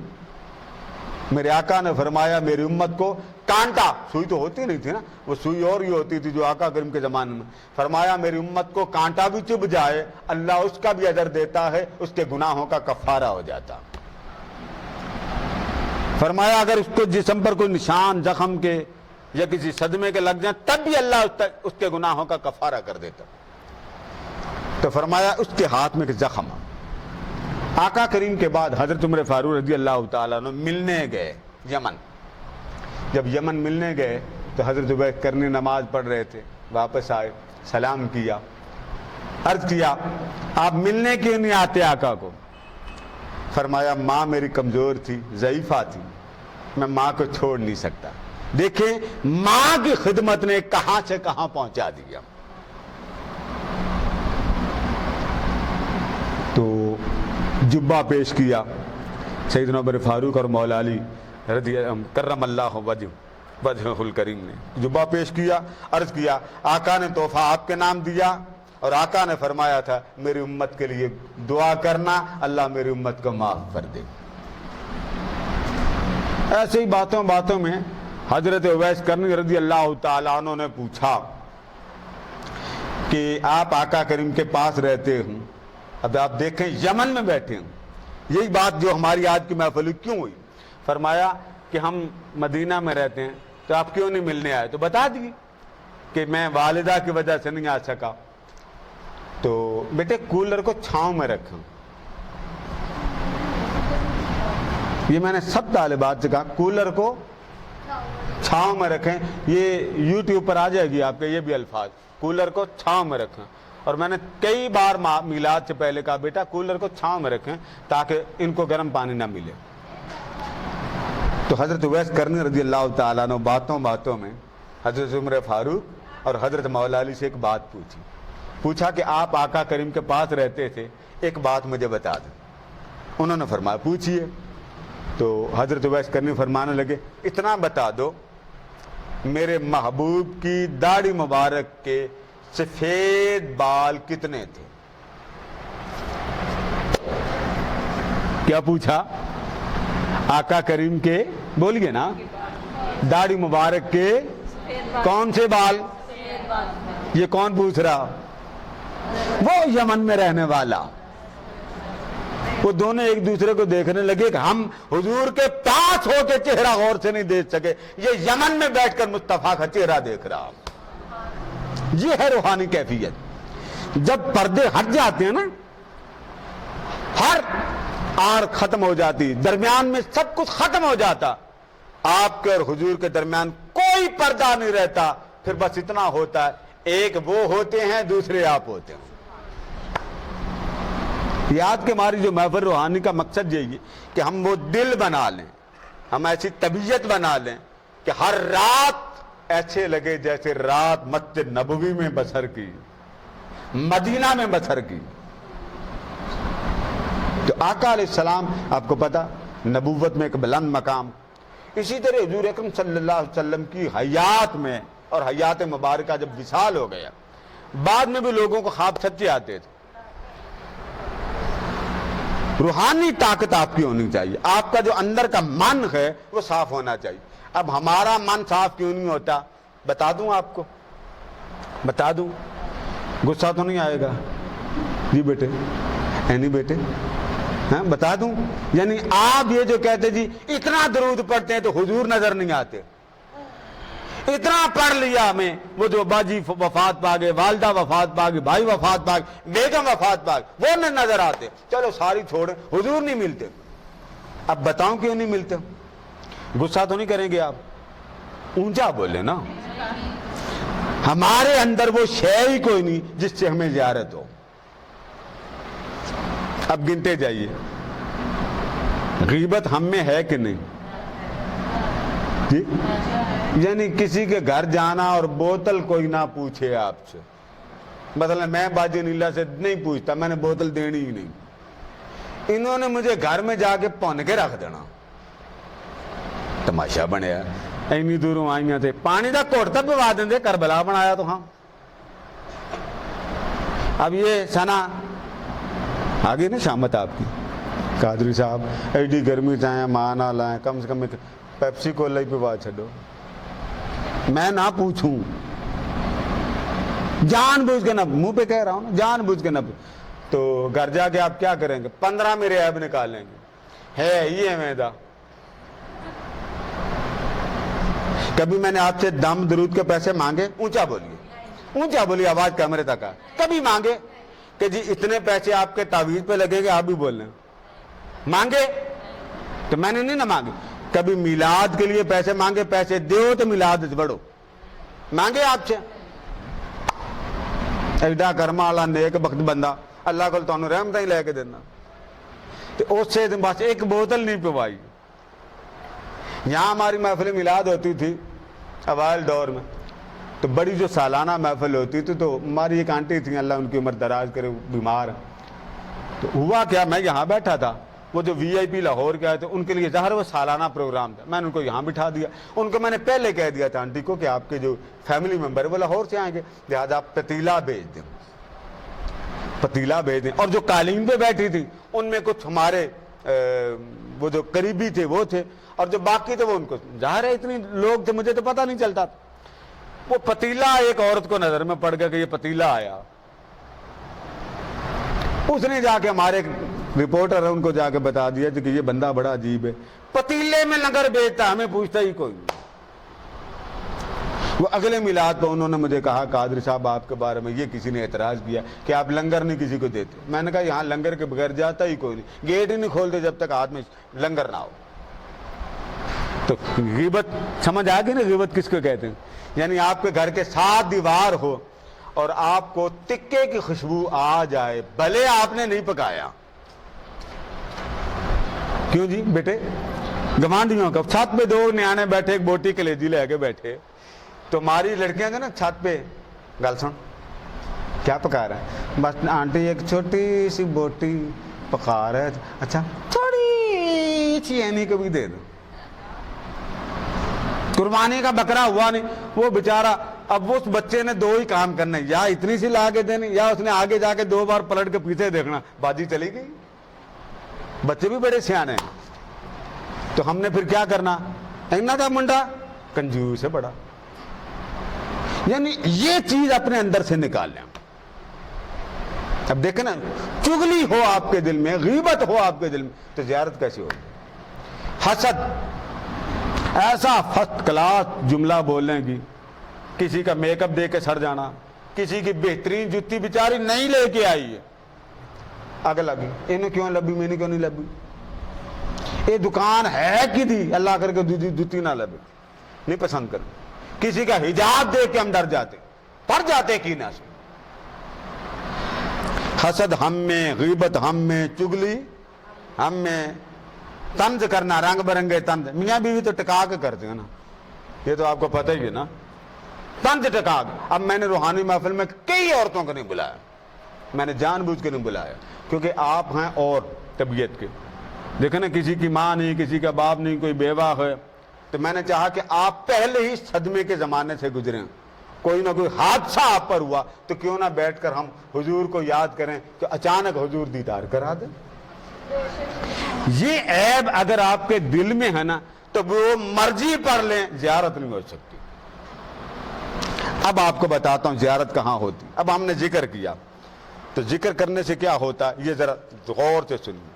میرے آقا نے فرمایا میری امت کو کانٹا, سوئی تو ہوتی نہیں تھی نا, وہ سوئی اور ہی ہوتی تھی جو آقا کریم کے زمانے میں. فرمایا میری امت کو کانٹا بھی چبھ جائے اللہ اس کا بھی اجر دیتا ہے, اس کے گناہوں کا کفارہ ہو جاتا. فرمایا اگر اس کو جسم پر کوئی نشان زخم کے یا کسی صدمے کے لگ جائیں تب بھی اللہ اس کے گناہوں کا کفارہ کر دیتا. تو فرمایا اس کے ہاتھ میں ایک زخم. آقا کریم کے بعد حضرت عمر فاروق رضی اللہ تعالیٰ عنہ ملنے گئے یمن. جب یمن ملنے گئے تو حضرت عبید کرنی نماز پڑھ رہے تھے, واپس آئے, سلام کیا, عرض کیا آپ ملنے کیوں نہیں آتے آقا کو. فرمایا ماں میری کمزور تھی, ضعیفہ تھی, میں ماں کو چھوڑ نہیں سکتا. دیکھیں ماں کی خدمت نے کہاں سے کہاں پہنچا دیا. تو جبہ پیش کیا سیدنا عمر فاروق اور مولا علی رضی کرم اللہ وجہہ الکریم نے. جبہ پیش کیا, عرض کیا آقا نے تحفہ آپ کے نام دیا, اور آقا نے فرمایا تھا میری امت کے لیے دعا کرنا, اللہ میری امت کو معاف کر دے. ایسے ہی باتوں میں حضرت اویس کرنی رضی اللہ تعالیٰ عنہ نے پوچھا کہ آپ آقا کریم کے پاس رہتے ہوں, اب آپ دیکھیں یمن میں بیٹھے ہوں, یہی بات جو ہماری آج کی محفل کیوں ہوئی. فرمایا کہ ہم مدینہ میں رہتے ہیں تو آپ کیوں نہیں ملنے آئے. تو بتا دیے کہ میں والدہ کی وجہ سے نہیں آ سکا. تو بیٹے کولر کو چھاؤں میں رکھیں, یہ میں نے سب طالبات سے کہا کولر کو چھاؤں میں رکھیں. یہ یوٹیوب پر آ جائے گی آپ کے یہ بھی الفاظ, کولر کو چھاؤں میں رکھیں. اور میں نے کئی بار میلاد سے پہلے کہا بیٹا کولر کو چھاؤں میں رکھیں تاکہ ان کو گرم پانی نہ ملے. تو حضرت اویس کرنی رضی اللہ تعالیٰ عنہ باتوں میں حضرت عمر فاروق اور حضرت مولا علی سے ایک بات پوچھا کہ آپ آقا کریم کے پاس رہتے تھے, ایک بات مجھے بتا دیں. انہوں نے فرمایا پوچھیے. تو حضرت اویس کرنی فرمانے لگے اتنا بتا دو میرے محبوب کی داڑھی مبارک کے سفید بال کتنے تھے. کیا پوچھا؟ آقا کریم کے, بولیے نا, داڑھی مبارک کے کون سے بال. یہ کون پوچھ رہا؟ وہ یمن میں رہنے والا. وہ دونوں ایک دوسرے کو دیکھنے لگے کہ ہم حضور کے پاس ہو کے چہرہ غور سے نہیں دیکھ سکے, یہ یمن میں بیٹھ کر مصطفیٰ کا چہرہ دیکھ رہا. یہ ہے روحانی کیفیت. جب پردے ہٹ جاتے ہیں نا، ہر آڑ ختم ہو جاتی، درمیان میں سب کچھ ختم ہو جاتا، آپ کے اور حضور کے درمیان کوئی پردہ نہیں رہتا، پھر بس اتنا ہوتا ہے، ایک وہ ہوتے ہیں، دوسرے آپ ہوتے ہیں۔ یاد کہ ہماری جو محفل روحانی کا مقصد یہی ہے کہ ہم وہ دل بنا لیں، ہم ایسی طبیعت بنا لیں کہ ہر رات ایسے لگے جیسے رات مسجد نبوی میں بسر کی، مدینہ میں بسر کی۔ تو آقا علیہ السلام آپ کو پتا نبوت میں ایک بلند مقام، اسی طرح حضور اکرم صلی اللہ علیہ وسلم کی حیات میں اور حیات مبارکہ جب وصال ہو گیا، بعد میں بھی لوگوں کو خواب سچے آتے تھے۔ روحانی طاقت آپ کی ہونی چاہیے، آپ کا جو اندر کا من ہے وہ صاف ہونا چاہیے۔ اب ہمارا من صاف کیوں نہیں ہوتا؟ بتا دوں آپ کو، بتا دوں، غصہ تو نہیں آئے گا؟ جی بیٹے، نہیں بیٹے، ہاں بتا دوں، یعنی آپ یہ جو کہتے جی اتنا درود پڑھتے ہیں تو حضور نظر نہیں آتے، اتنا پڑھ لیا ہمیں، وہ جو باجی وفات پا گئے، والدہ وفات پا گئی، بھائی وفات پا گئے، بیگم وفات پا گئی، وہ نہیں نظر آتے، چلو ساری چھوڑیں، حضور نہیں ملتے۔ اب بتاؤں کیوں نہیں ملتے؟ غصہ تو نہیں کریں گے آپ؟ اونچا بولے نا، ہمارے اندر وہ شے ہی کوئی نہیں جس سے ہمیں زیارت ہو۔ اب گنتے جائیے، غیبت ہم میں ہے کہ نہیں؟ جی، یعنی کسی کے گھر جانا اور بوتل کوئی نہ پوچھے آپ سے، مثلا میں باجی نیلا سے نہیں پوچھتا، میں نے بوتل دینی ہی نہیں، انہوں نے مجھے گھر میں جا کے پون کے رکھ دینا، تماشا بنیا، اینی دوروں آئیاں تھے، پانی دا کوٹ تک پوا دیں دے، کربلا بنایا تو ہاں۔ اب یہ سنا آگے نا شامت آپ کی، قادری صاحب ایڈی گرمی چاہیں ماں نہ لائیں، کم سے کم ایک پیپسی کولا ہی پوا چھڈو، میں نہ پوچھوں، جان بوجھ کے نہ، منہ پہ کہہ رہا ہوں نا، جان بوجھ کے نہ، تو گھر جا کے آپ کیا کریں گے؟ 15 میرے عیب نکالیں گے، ہے یہ میدا۔ کبھی میں نے آپ سے دم درود کے پیسے مانگے؟ اونچا بولیے، اونچا بولیے، آواز کیمرے تک آئے، کبھی مانگے کہ جی اتنے پیسے آپ کے تعویذ پہ لگے گے؟ آپ بھی بول رہے ہیں مانگے؟ تو میں نے نہیں نہ مانگے۔ کبھی میلاد کے لیے پیسے مانگے؟ پیسے دیو تو میلاد بڑھو، مانگے آپ سے؟ ایڈا کرما والا نیک بخت بندہ، اللہ کو تو رحمت ہی لے کے دینا، تو اس سے بس ایک بوتل نہیں پوائی۔ یہاں ہماری محفل میلاد ہوتی تھی اوائل دور میں، تو بڑی جو سالانہ محفل ہوتی تھی، تو ہماری ایک آنٹی تھیں، اللہ ان کی عمر دراز کرے، بیمار، تو ہوا کیا، میں یہاں بیٹھا تھا، وہ جو وی آئی پی لاہور کے آئے تھے ان کے لیے ظاہر وہ سالانہ پروگرام تھا، میں نے ان کو یہاں بٹھا دیا، ان کو میں نے پہلے کہہ دیا تھا آنٹی کو کہ آپ کے جو فیملی ممبر ہے وہ لاہور سے آئیں گے، لہٰذا آپ پتیلا بھیج دیں، پتیلا بھیج دیں۔ اور جو قالین پہ بیٹھی تھی ان میں کچھ ہمارے وہ جو قریبی تھے وہ تھے، اور جو باقی تھے وہ ان کو، ظاہر ہے اتنے لوگ تھے مجھے تو پتہ نہیں چلتا تھا، وہ پتیلا ایک عورت کو نظر میں پڑ گیا کہ یہ پتیلا آیا، اس نے جا کے ہمارے رپورٹر ہے ان کو جا کے بتا دیا کہ یہ بندہ بڑا عجیب ہے، پتیلے میں لنگر بیچتا، ہمیں پوچھتا ہی کوئی نہیں۔ وہ اگلے میلاد پر انہوں نے مجھے کہا قادری صاحب آپ کے بارے میں یہ کسی نے اعتراض کیا کہ آپ لنگر نہیں کسی کو دیتے، میں نے کہا یہاں لنگر کے بغیر جاتا ہی کوئی نہیں، گیٹ ہی نہیں کھولتے جب تک ہاتھ میں لنگر نہ ہو۔ تو غیبت سمجھ آ گئی نا، غیبت کس کو کہتے ہیں؟ یعنی آپ کے گھر کے 7 دیوار ہو اور آپ کو تکے کی خوشبو آ جائے، بھلے آپ نے نہیں پکایا، کیوں جی بیٹے؟ گوانڈیوں کا چھت پہ 2 نیانے بیٹھے، ایک بوٹی کلیجی لے کے بیٹھے، تو ہماری لڑکیاں تھے نا چھت پہ، گل سن کیا پکا رہا ہے؟ بس آنٹی ایک چھوٹی سی بوٹی پکا رہے تھے، اچھا تھوڑی سی اینی کو بھی دے دو۔ قربانی کا بکرا ہوا نہیں، وہ بیچارہ، اب اس بچے نے 2 ہی کام کرنے، یا اتنی سی لا کے دینی، یا اس نے آگے جا کے 2 بار پلٹ کے پیچھے دیکھنا، بازی چلی گئی۔ بچے بھی بڑے سیانے ہیں، تو ہم نے پھر کیا کرنا؟ اینا تھا منڈا کنجوس ہے بڑا، یعنی یہ چیز اپنے اندر سے نکال لیں۔ اب دیکھیں نا، چغلی ہو آپ کے دل میں، غیبت ہو آپ کے دل میں، تو زیارت کیسے ہوگی؟ حسد، ایسا فرسٹ کلاس جملہ بولنے کی، کسی کا میک اپ دے کے سڑ جانا، کسی کی بہترین جتی بیچاری نہیں لے کے آئی ہے، اگ لگی انہیں کیوں لبی میں نے کیوں نہیں لبی، یہ دکان ہے کی دی اللہ کر کے جتی نہ لبے، نہیں پسند کر، کسی کا حجاب دیکھ کے ہم ڈر جاتے، پڑ جاتے کینہ سے، حسد ہم میں، غیبت ہم میں، چگلی ہم میں، طنز کرنا رنگ برنگے طنز، میاں بیوی تو ٹکا کے کرتے ہیں نا، یہ تو آپ کو پتہ ہی ہے نا، طنز ٹکا کے۔ اب میں نے روحانی محفل میں کئی عورتوں کو نہیں بلایا، میں نے جان بوجھ کے نہیں بلایا، کیونکہ آپ ہیں اور طبیعت کے، دیکھیں نا کسی کی ماں نہیں، کسی کا باپ نہیں، کوئی بیوہ ہے، تو میں نے چاہا کہ آپ پہلے ہی صدمے کے زمانے سے گزریں، کوئی نہ کوئی حادثہ آپ پر ہوا تو کیوں نہ بیٹھ کر ہم حضور کو یاد کریں کہ اچانک حضور دیدار کرا دیں۔ یہ عیب اگر آپ کے دل میں ہے نا تو وہ مرضی پڑھ لیں، زیارت نہیں ہو سکتی۔ اب آپ کو بتاتا ہوں زیارت کہاں ہوتی۔ اب ہم نے ذکر کیا تو ذکر کرنے سے کیا ہوتا، یہ ذرا غور سے سنیے۔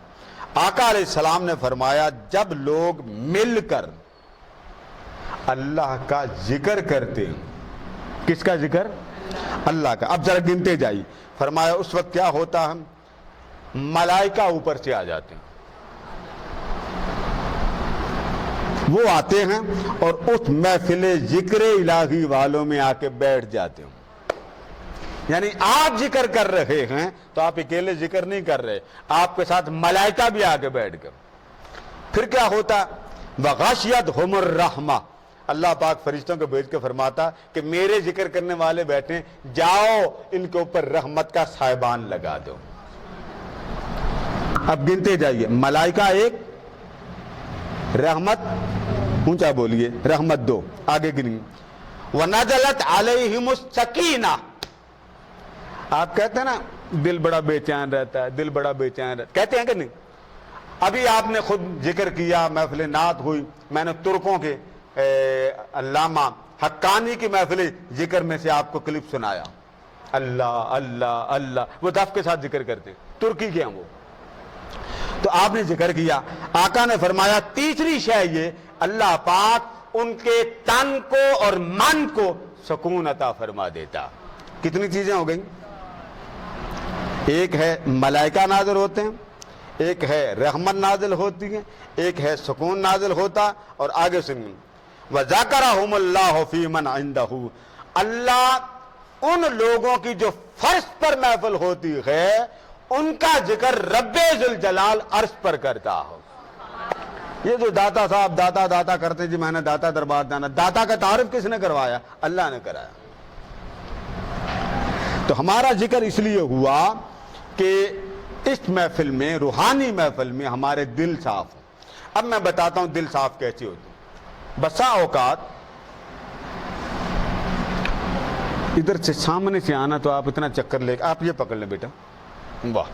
آقا علیہ السلام نے فرمایا جب لوگ مل کر اللہ کا ذکر کرتے ہیں، کس کا ذکر؟ اللہ کا۔ اب ذرا گنتے جائیے، فرمایا اس وقت کیا ہوتا ہے، ملائکہ اوپر سے آ جاتے ہیں، وہ آتے ہیں اور اس محفل ذکر الہی والوں میں آ کے بیٹھ جاتے ہیں۔ یعنی آپ ذکر کر رہے ہیں تو آپ اکیلے ذکر نہیں کر رہے، آپ کے ساتھ ملائکہ بھی آ کے بیٹھ کر۔ پھر کیا ہوتا، وغاشیتہم الرحمہ، اللہ پاک فرشتوں کو بھیج کے فرماتا کہ میرے ذکر کرنے والے بیٹھے، جاؤ ان کے اوپر رحمت کا سائبان لگا دو۔ اب گنتے جائیے، ملائکہ ایک، رحمت، اونچا بولیے، رحمت دو، آگے گنیں۔ وَنَزَلَتْ عَلَيْهِمُ السَّكِينَةُ، آپ کہتے ہیں نا دل بڑا بے چین رہتا ہے، دل بڑا بے چین رہتا ہے، کہتے ہیں کہ نہیں؟ ابھی آپ نے خود ذکر کیا، محفل نعت ہوئی، میں نے ترکوں کے علامہ حقانی کی محفل ذکر میں سے آپ کو کلپ سنایا، اللہ اللہ اللہ، وہ دف کے ساتھ ذکر کرتے ہیں، ترکی کے ہیں وہ۔ تو آپ نے ذکر کیا، آقا نے فرمایا تیسری شے یہ، اللہ پاک ان کے تن کو اور من کو سکون عطا فرما دیتا۔ کتنی چیزیں ہو گئیں؟ ایک ہے ملائکہ نازل ہوتے ہیں، ایک ہے رحمت نازل ہوتی ہے، ایک ہے سکون نازل ہوتا، اور آگے سنیں وَذَكَرَهُمُ اللَّهُ فِي مَنْ عِنْدَهُ، اللہ ان لوگوں کی جو فرش پر محفل ہوتی ہے ان کا ذکر رب ذوالجلال عرش پر کرتا ہو۔ یہ جو داتا صاحب داتا داتا کرتے جی میں نے داتا دربار جانا، داتا کا تعارف کس نے کروایا؟ اللہ نے کرایا۔ تو ہمارا ذکر اس لیے ہوا کہ اس محفل میں، روحانی محفل میں ہمارے دل صاف ہو۔ اب میں بتاتا ہوں دل صاف کیسے ہوتے۔ بسا اوقات ادھر سے سامنے سے آنا تو آپ اتنا چکر لے، آپ یہ پکڑ لیں بیٹا، واہ،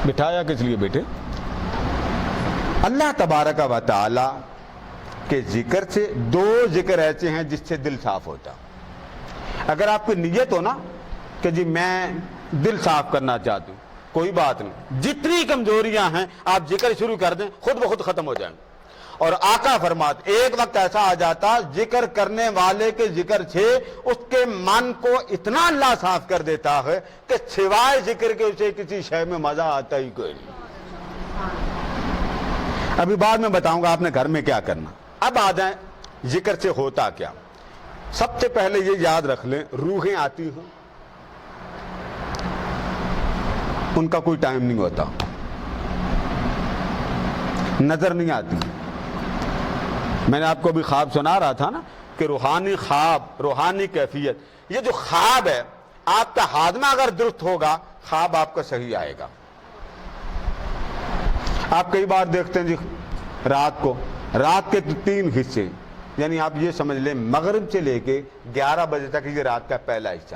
بٹھایا کس لیے بیٹے؟ اللہ تبارک و تعالی کے ذکر سے دو ذکر ایسے ہیں جس سے دل صاف ہوتا۔ اگر آپ کی نیت ہو نا کہ جی میں دل صاف کرنا چاہتا ہوں، کوئی بات نہیں، جتنی کمزوریاں ہیں آپ ذکر شروع کر دیں، خود بخود ختم ہو جائیں گے۔ اور آقا فرماتے ایک وقت ایسا آ جاتا ذکر کرنے والے کے ذکر سے اس کے من کو اتنا اللہ صاف کر دیتا ہے کہ سوائے ذکر کے اسے کسی شے میں مزہ آتا ہی کوئی نہیں۔ ابھی بعد میں بتاؤں گا آپ نے گھر میں کیا کرنا۔ اب آ جائیں ذکر سے ہوتا کیا۔ سب سے پہلے یہ یاد رکھ لیں، روحیں آتی ہیں، ان کا کوئی ٹائم نہیں ہوتا، نظر نہیں آتی۔ میں نے آپ کو بھی خواب سنا رہا تھا نا کہ روحانی خواب، روحانی کیفیت، یہ جو خواب ہے آپ کا ہاضمہ اگر درست ہوگا خواب آپ کا صحیح آئے گا۔ آپ کئی بار دیکھتے ہیں جی رات کے 3 حصے، یعنی آپ یہ سمجھ لیں مغرب سے لے کے 11 بجے تک یہ رات کا پہلا حصہ،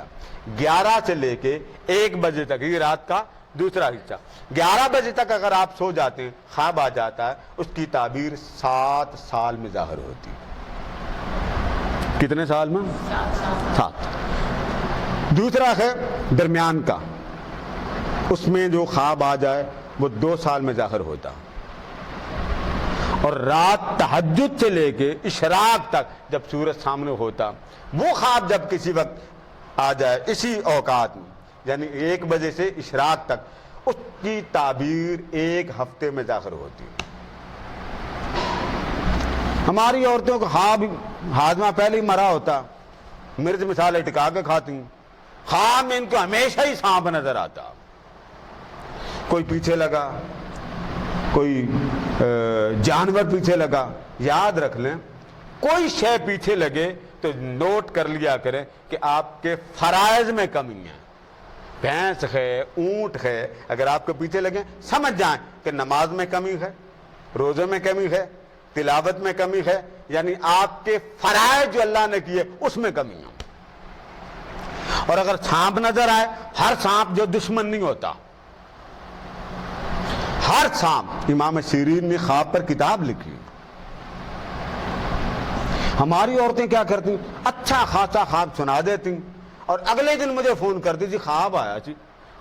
11 سے لے کے 1 بجے تک یہ رات کا دوسرا حصہ۔ 11 بجے تک اگر آپ سو جاتے ہیں خواب آ جاتا ہے، اس کی تعبیر 7 سال میں ظاہر ہوتی ہے۔ کتنے سال میں؟ 7۔ دوسرا ہے درمیان کا، اس میں جو خواب آ جائے وہ 2 سال میں ظاہر ہوتا۔ اور رات تہجد سے لے کے اشراق تک جب سورج سامنے ہوتا، وہ خواب جب کسی وقت آ جائے اسی اوقات میں، یعنی 1 بجے سے اشراق تک، اس کی تعبیر 1 ہفتے میں ظاہر ہوتی ہے۔ ہماری عورتوں کو ہاضمہ پہلے ہی مرا ہوتا، مرچ مسالے ٹکا کے کھاتی ہیں، خواب میں ان کو ہمیشہ ہی سانپ نظر آتا، کوئی پیچھے لگا، کوئی جانور پیچھے لگا۔ یاد رکھ لیں کوئی شے پیچھے لگے تو نوٹ کر لیا کریں کہ آپ کے فرائض میں کمی ہے، بھینس ہے، اونٹ ہے، اگر آپ کے پیچھے لگیں سمجھ جائیں کہ نماز میں کمی ہے، روزے میں کمی ہے، تلاوت میں کمی ہے، یعنی آپ کے فرائض جو اللہ نے کیے اس میں کمی ہے۔ اور اگر سانپ نظر آئے، ہر سانپ جو دشمن نہیں ہوتا، ہر سانپ، امام سیرین نے خواب پر کتاب لکھی۔ ہماری عورتیں کیا کرتی، اچھا خاصا خواب سنا دیتی اور اگلے دن مجھے فون کرتی جی خواب آیا جی،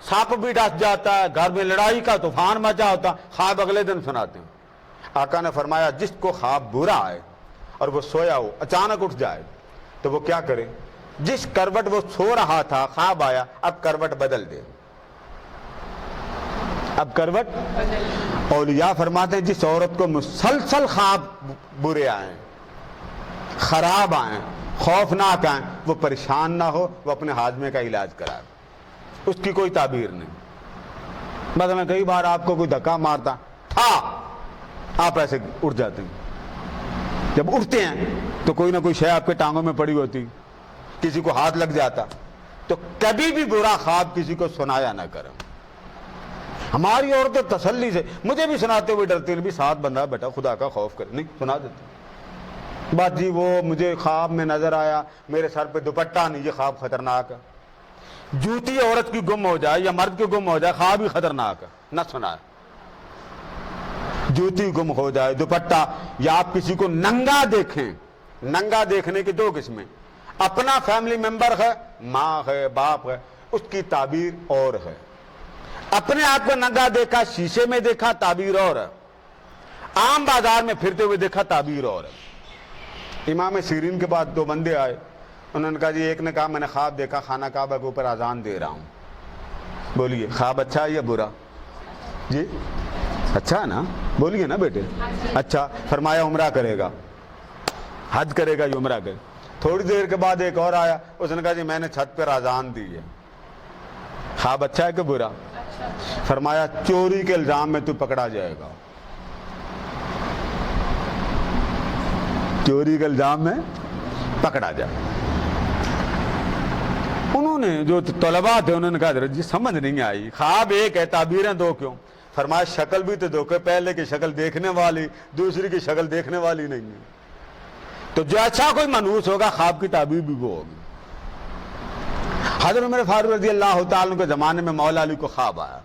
سانپ بھی ڈس جاتا ہے، گھر میں لڑائی کا طوفان مچا ہوتا، خواب اگلے دن سناتے ہیں۔ آقا نے فرمایا جس کو خواب برا آئے اور وہ سویا ہو اچانک اٹھ جائے تو وہ کیا کرے، جس کروٹ وہ سو رہا تھا خواب آیا، اب کروٹ بدل دے، اب کروٹ۔ اولیاء فرماتے ہیں جس عورت کو مسلسل خواب برے آئیں، خراب آئیں، خوفناک آئیں، وہ پریشان نہ ہو، وہ اپنے ہاضمے کا علاج کرائے، اس کی کوئی تعبیر نہیں۔ مثلا کئی بار آپ کو کوئی دھکا مارتا تھا، آپ ایسے اٹھ جاتے ہیں، جب اٹھتے ہیں تو کوئی نہ کوئی شے آپ کے ٹانگوں میں پڑی ہوتی، کسی کو ہاتھ لگ جاتا، تو کبھی بھی برا خواب کسی کو سنایا نہ کریں۔ ہماری عورتیں تسلی سے، مجھے بھی سناتے ہوئے ڈرتی ہیں بھی ساتھ بندہ بیٹا خدا کا خوف کرے، نہیں سنا دیتے بات جی وہ مجھے خواب میں نظر آیا میرے سر پہ دوپٹہ نہیں، یہ خواب خطرناک ہے۔ جوتی عورت کی گم ہو جائے یا مرد کی گم ہو جائے خواب ہی خطرناک ہے، نہ سنائے۔ جوتی گم ہو جائے، دوپٹہ، یا آپ کسی کو ننگا دیکھیں، ننگا دیکھنے کی 2 قسمیں، اپنا فیملی ممبر ہے، ماں ہے، باپ ہے، اس کی تعبیر اور ہے، اپنے آپ کو ننگا دیکھا، شیشے میں دیکھا، تعبیر اور ہے، عام بازار میں پھرتے ہوئے دیکھا، تعبیر اور ہے۔ امام سیرین کے بعد 2 بندے آئے، انہوں نے کہا جی ایک نے کہا میں نے خواب دیکھا خانہ کعبہ کے اوپر اذان دے رہا ہوں، بولیے خواب اچھا ہے یا برا؟ جی اچھا ہے نا، بولیے نا بیٹے اچھا۔ فرمایا عمرہ کرے گا، حج کرے گا یا عمرہ کرے۔ تھوڑی دیر کے بعد ایک اور آیا، اس نے کہا جی میں نے چھت پر اذان دی ہے، خواب اچھا ہے کہ برا؟ فرمایا چوری کے الزام میں تو پکڑا جائے گا، چوری کے الزام میں پکڑا جائے۔ انہوں نے جو طلباء تھے انہوں نے کہا جی سمجھ نہیں آئی، خواب ایک ہے تعبیریں 2 کیوں؟ فرمایا شکل بھی تو 2 کہ پہلے کی شکل دیکھنے والی، دوسری کی شکل دیکھنے والی نہیں ہے، تو جو اچھا کوئی منحوس ہوگا خواب کی تعبیر بھی وہ ہوگی۔ حضرت عمر فاروق رضی اللہ تعالیٰ کے زمانے میں مولا علی کو خواب آیا،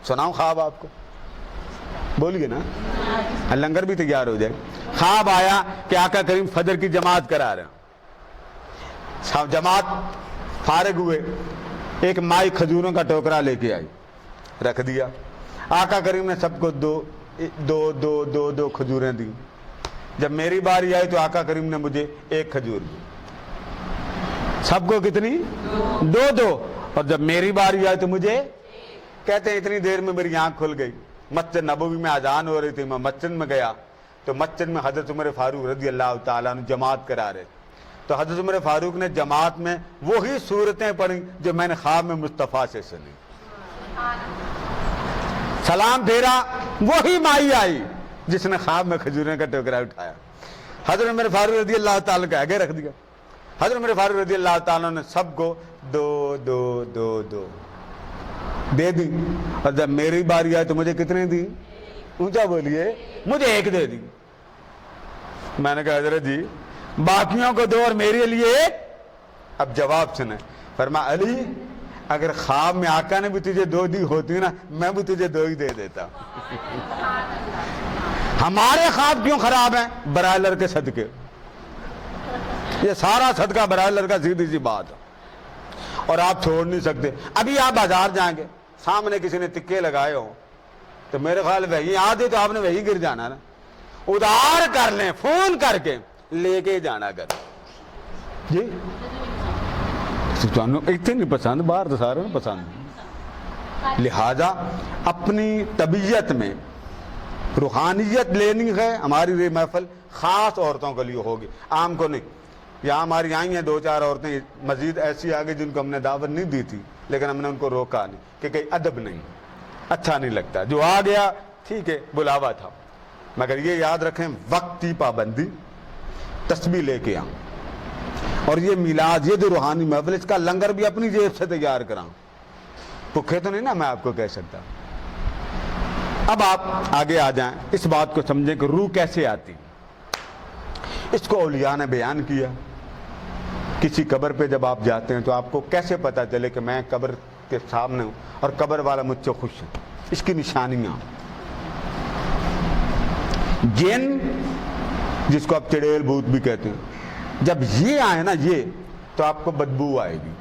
سناؤں خواب آپ کو؟ بولیے نا، لنگر بھی تیار ہو جائے۔ خواب آیا کہ آقا کریم فجر کی جماعت کرا رہے ہیں، جماعت فارغ ہوئے، ایک مائی کھجوروں کا ٹوکرا لے کے آئی، رکھ دیا، آقا کریم نے سب کو دو کھجوریں دی۔ جب میری باری آئی تو آقا کریم نے مجھے 1 کھجور دی، سب کو کتنی؟ 2۔ اور جب میری باری آئی تو مجھے، کہتے ہیں اتنی دیر میں میری آنکھ کھل گئی، مسجد نبوی میں اذان ہو رہی تھی، میں مسجد میں گیا تو مسجد میں حضرت عمر فاروق رضی اللہ تعالیٰ عنہ جماعت کرا رہے، تو حضرت عمر فاروق نے جماعت میں وہی صورتیں پڑھی جو میں نے خواب میں مصطفیٰ سے سنی، سلام پھیرا، وہی مائی آئی جس نے خواب میں کھجوریں کا ٹوکرا اٹھایا، حضرت عمر فاروق رضی اللہ تعالیٰ کا آگے رکھ دیا۔ حضرت عمر فاروق رضی اللہ تعالیٰ نے سب کو 2 دے دی، اور جب میری باری آئی تو مجھے کتنے دی؟ اونچا بولیے، مجھے 1 دے دی۔ میں نے کہا حضرت جی باقیوں کو 2 اور میرے لیے 1۔ اب جواب سنیں، فرمایا علی اگر خواب میں آقا نے بھی تجھے 2 دی ہوتی نا میں بھی تجھے 2 ہی دے دیتا۔ ہمارے خواب کیوں خراب ہیں؟ برائلر کے صدقے، یہ سارا صدقہ برائلر کا، سیدھی سی بات ہے، اور آپ چھوڑ نہیں سکتے۔ ابھی آپ بازار جائیں گے، سامنے کسی نے تکے لگائے ہوں تو میرے خیال وہی آدھے تو آپ نے وہی گر جانا نا، ادھار کر لیں، فون کر کے لے کے جانا کر جی، اتنے نہیں پسند، باہر تو سارے پسند. لہذا اپنی طبیعت میں روحانیت لینی ہے. ہماری یہ محفل خاص عورتوں کے لیے ہوگی، عام کو نہیں. یہاں ہماری آئی ہیں 2-4 عورتیں، مزید ایسی آگئی جن کو ہم نے دعوت نہیں دی تھی، لیکن ہم نے ان کو روکا نہیں کہ کہیں ادب نہیں، اچھا نہیں لگتا. جو آ گیا ٹھیک ہے، بلاوا تھا، مگر یہ یاد رکھیں وقت کی پابندی، تسبیح لے کے آؤں. اور یہ میلاد، یہ جو روحانی محفل، اس کا لنگر بھی اپنی جیب سے تیار کراؤں. بھوکے تو نہیں نا میں آپ کو کہہ سکتا. اب آپ آگے آ جائیں، اس بات کو سمجھیں کہ روح کیسے آتی. اس کو اولیاء نے بیان کیا. کسی قبر پہ جب آپ جاتے ہیں تو آپ کو کیسے پتا چلے کہ میں قبر کے سامنے ہوں اور قبر والا مجھ سے خوش ہے؟ اس کی نشانیاں. جن، جس کو آپ چڑیل بھوت بھی کہتے ہیں، جب یہ آئے نا یہ، تو آپ کو بدبو آئے گی،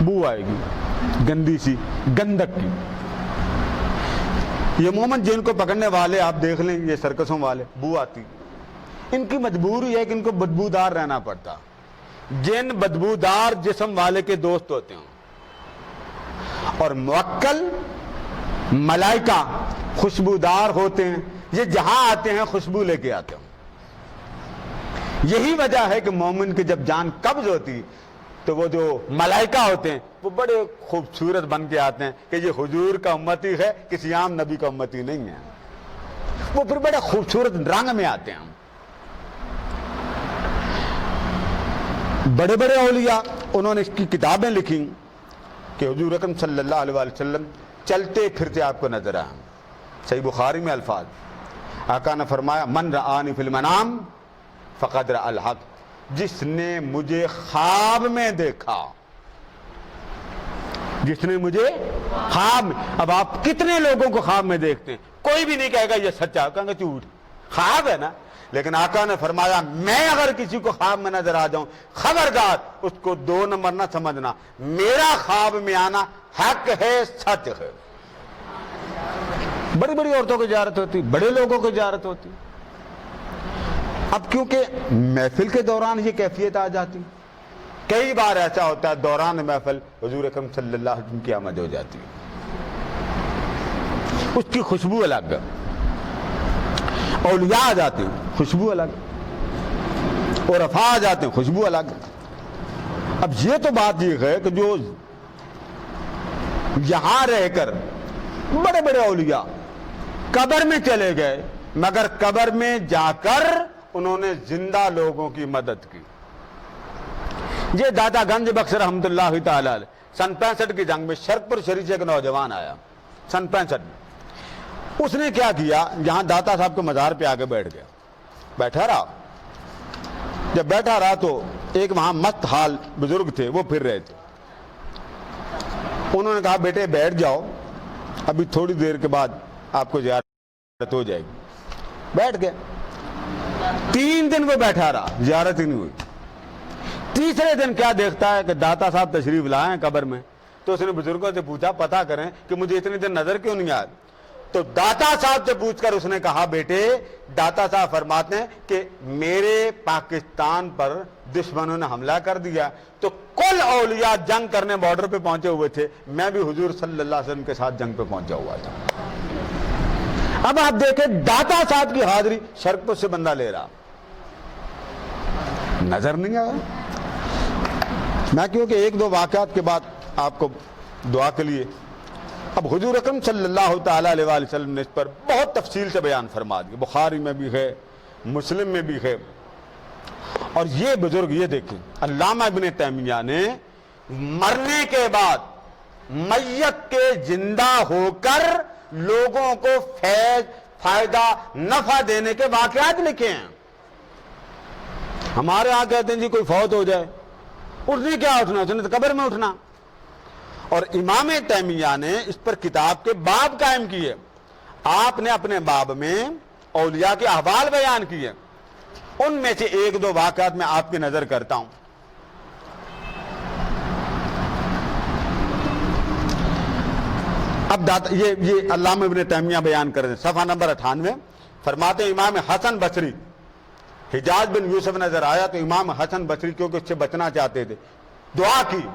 بو آئے گی گندی سی، گندک کی. یہ عموماً جن کو پکڑنے والے آپ دیکھ لیں، یہ سرکسوں والے، بو آتی. ان کی مجبوری ہے کہ ان کو بدبودار رہنا پڑتا. جن بدبودار جسم والے کے دوست ہوتے ہیں، اور موکل ملائکہ خوشبودار ہوتے ہیں. یہ جہاں آتے ہیں خوشبو لے کے آتے ہیں. یہی وجہ ہے کہ مومن کی جب جان قبض ہوتی تو وہ جو ملائکہ ہوتے ہیں وہ بڑے خوبصورت بن کے آتے ہیں کہ یہ حضور کا امتی ہے، کسی عام نبی کا امتی نہیں ہے. وہ پھر بڑے خوبصورت رنگ میں آتے ہیں. بڑے بڑے اولیاء، انہوں نے اس کی کتابیں لکھی کہ حضور اکرم صلی اللہ علیہ وسلم چلتے پھرتے آپ کو نظر آئے. صحیح بخاری میں الفاظ، آقا نے فرمایا من رآنی فی المنام فقد رأى الحق. جس نے مجھے خواب میں دیکھا، جس نے مجھے خواب میں. اب آپ کتنے لوگوں کو خواب میں دیکھتے ہیں؟ کوئی بھی نہیں کہے گا یہ سچا، کہیں گے جھوٹ، خواب ہے نا. لیکن آقا نے فرمایا میں اگر کسی کو خواب میں نظر آ جاؤں، خبردار اس کو 2 نمبر نہ سمجھنا، میرا خواب میں آنا حق ہے، سچ ہے. بڑی بڑی عورتوں کی زیارت ہوتی، بڑے لوگوں کی زیارت ہوتی. اب کیونکہ محفل کے دوران یہ کیفیت آ جاتی. کئی بار ایسا ہوتا ہے دوران محفل حضور اکرم صلی اللہ علیہ وسلم کی آمد ہو جاتی. اس کی خوشبو الگ، اولیاء آ جاتے ہیں خوشبو الگ، اور عرفاء آ جاتے ہیں خوشبو الگ. اب یہ تو بات یہ ہے کہ جو یہاں رہ کر بڑے بڑے اولیاء قبر میں چلے گئے، مگر قبر میں جا کر انہوں نے زندہ لوگوں کی مدد کی. یہ داتا گنج بخش رحمت اللہ تعالی علیہ سن 65 کی جنگ میں شرک پور شریف سے ایک نوجوان آیا سن 65 میں. اس نے کیا کیا، جہاں داتا صاحب کے مزار پہ آگے بیٹھ گیا، بیٹھا رہا. جب بیٹھا رہا تو ایک وہاں مست حال بزرگ تھے، وہ پھر رہے تھے. انہوں نے کہا بیٹے بیٹھ جاؤ، ابھی تھوڑی دیر کے بعد آپ کو زیارت ہو جائے گی. بیٹھ گئے. 3 دن وہ بیٹھا رہا، زیارت ہی نہیں ہوئی. تیسرے دن کیا دیکھتا ہے کہ داتا صاحب تشریف لائے ہیں قبر میں. تو اس نے بزرگوں سے پوچھا پتہ کریں کہ مجھے اتنے دن نظر کیوں نہیں آیا. تو داتا صاحب سے پوچھ کر اس نے کہا بیٹے، داتا صاحب فرماتے ہیں کہ میرے پاکستان پر دشمنوں نے حملہ کر دیا تو کل اولیاء جنگ کرنے بارڈر پہ پہنچے ہوئے تھے، میں بھی حضور صلی اللہ علیہ وسلم کے ساتھ جنگ پہ پہنچا ہوا تھا. اب آپ دیکھیں داتا صاحب کی حاضری شرک پور سے بندہ لے رہا، نظر نہیں آیا. میں کیونکہ 1-2 واقعات کے بعد آپ کو دعا کے لیے، اب حضور اکرم صلی اللہ تعالیٰ علیہ وسلم نے اس پر بہت تفصیل سے بیان فرما دیا. بخاری میں بھی ہے، مسلم میں بھی ہے. اور یہ بزرگ، یہ دیکھیں علامہ ابن تیمیہ نے مرنے کے بعد میت کے زندہ ہو کر لوگوں کو فیض، فائدہ، نفع دینے کے واقعات لکھے ہیں. ہمارے یہاں کہتے ہیں جی کوئی فوت ہو جائے، اٹھنے کیا اٹھنا، اس نے تو قبر میں اٹھنا. اور امام تیمیہ نے اس پر کتاب کے باب قائم کیے. آپ نے اپنے باب میں اولیاء کے احوال بیان کیے. ان میں سے 1-2 واقعات میں آپ کی نظر کرتا ہوں. اب یہ علامہ ابن تیمیہ بیان کر رہے ہیں، صفحہ نمبر 98 فرماتے ہیں امام حسن بصری، حجاج بن یوسف نظر آیا تو امام حسن بصری کیونکہ اس سے بچنا چاہتے تھے، دعا کی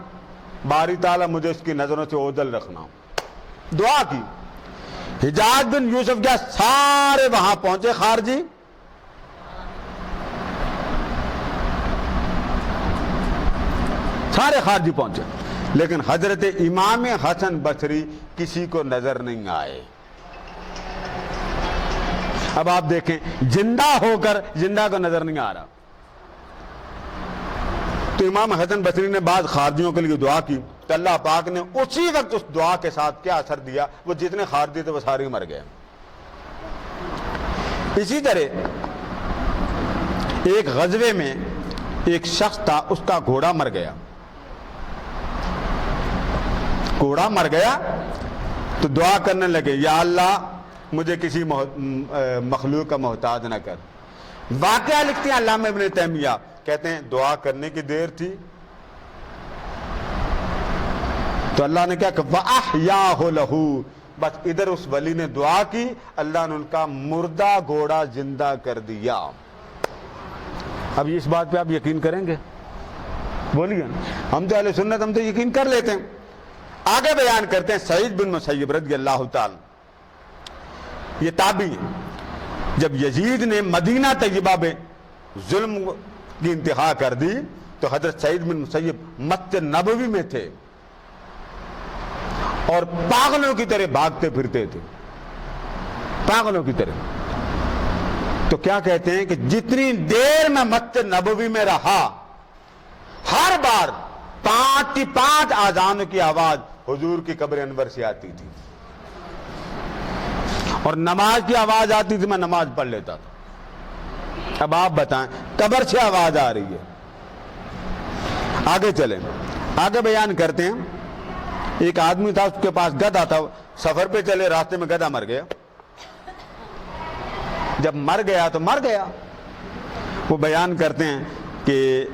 باری تعالیٰ مجھے اس کی نظروں سے اوجل رکھنا. دعا کی. حجاج بن یوسف کیا سارے وہاں پہنچے خارجی, سارے خارجی پہنچے, لیکن حضرت امام حسن بصری کسی کو نظر نہیں آئے. اب آپ دیکھیں زندہ ہو کر زندہ کو نظر نہیں آ رہا. تو امام حسن بصری نے بعض خارجیوں کے لیے دعا کی تو اللہ پاک نے اسی وقت اس دعا کے ساتھ کیا اثر دیا, وہ جتنے خارجی تھے وہ سارے مر گئے. اسی طرح ایک غزوے میں ایک شخص تھا, اس کا گھوڑا مر گیا. گھوڑا مر گیا تو دعا کرنے لگے, یا اللہ مجھے کسی مخلوق کا محتاج نہ کر. واقعہ لکھتے ہیں علامہ ابن تیمیہ, کہتے ہیں دعا کرنے کی دیر تھی تو اللہ نے کیا کہ وَأَحْيَاهُ لَهُ, بس ادھر اس ولی نے دعا کی, اللہ نے ان کا مردہ گھوڑا زندہ کر دیا. اب اس بات پہ آپ یقین کریں گے؟ بولیے. ہم تو اہل سنت, ہم تو یقین کر لیتے ہیں. آگے بیان کرتے ہیں سعید بن مسیب رضی اللہ تعالی, یہ تابعی, جب یزید نے مدینہ طیبہ میں ظلم کی انتہا کر دی تو حضرت سعید بن مسیب مسجد نبوی میں تھے اور پاگلوں کی طرح بھاگتے پھرتے تھے, پاگلوں کی طرح. تو کیا کہتے ہیں کہ جتنی دیر میں مسجد نبوی میں رہا, ہر بار 5 آذانوں کی آواز حضور کی قبر انور سے آتی تھی, اور نماز کی آواز آتی تھی, میں نماز پڑھ لیتا تھا. اب آپ بتائیں, قبر سے آواز آ رہی ہے. آگے چلیں, آگے بیان کرتے ہیں. ایک آدمی تھا, اس کے پاس گدھا تھا, سفر پہ چلے, راستے میں گدھا مر گیا. جب مر گیا تو مر گیا. وہ بیان کرتے ہیں کہ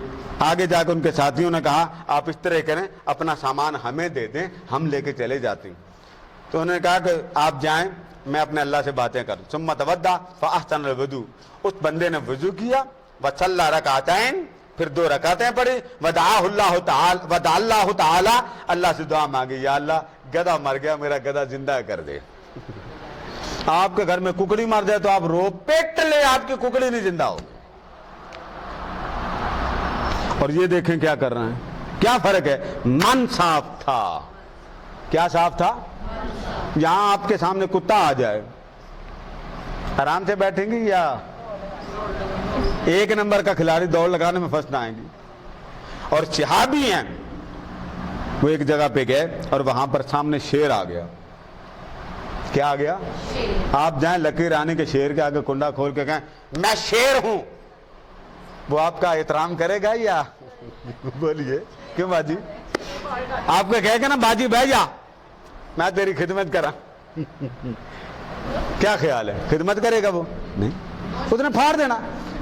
آگے جا کے ان کے ساتھیوں نے کہا آپ اس طرح کریں, اپنا سامان ہمیں دے دیں, ہم لے کے چلے جاتے ہیں. تو انہوں نے کہا کہ آپ جائیں, میں اپنے اللہ سے باتیں کروں. ثم توضأ فأحسن الوضوء, اس بندے نے وضو کیا, وصلى رکعتین, پھر 2 رکعتیں پڑھی, ودعا اللہ تعالی, اللہ سے دعا مانگی, یا اللہ گدھا مر گیا, میرا گدھا زندہ کر دے. آپ کے گھر میں ککڑی مر جائے تو آپ رو پیٹ لے, آپ کی ککڑی نہیں زندہ ہو. اور یہ دیکھیں کیا کر رہے ہیں, کیا فرق ہے. من صاف تھا, کیا صاف تھا. یہاں آپ کے سامنے کتا آ جائے, آرام سے بیٹھیں گی یا 1 نمبر کا کھلاڑی دوڑ لگانے میں فرسٹ آئیں گی. اور صحابی ہیں, وہ ایک جگہ پہ گئے اور وہاں پر سامنے شیر آ گیا. کیا آ گیا؟ آپ جائیں لکی رانی کے شیر کے آگے کنڈا کھول کے کہیں میں شیر ہوں, وہ آپ کا احترام کرے گا یا بولیے کیوں باجی؟ آپ کو کہے گا نا باجی بہ جا, میں تیری خدمت کرا. کیا خیال ہے, خدمت کرے گا وہ؟ نہیں, اس نے پھاڑ دینا.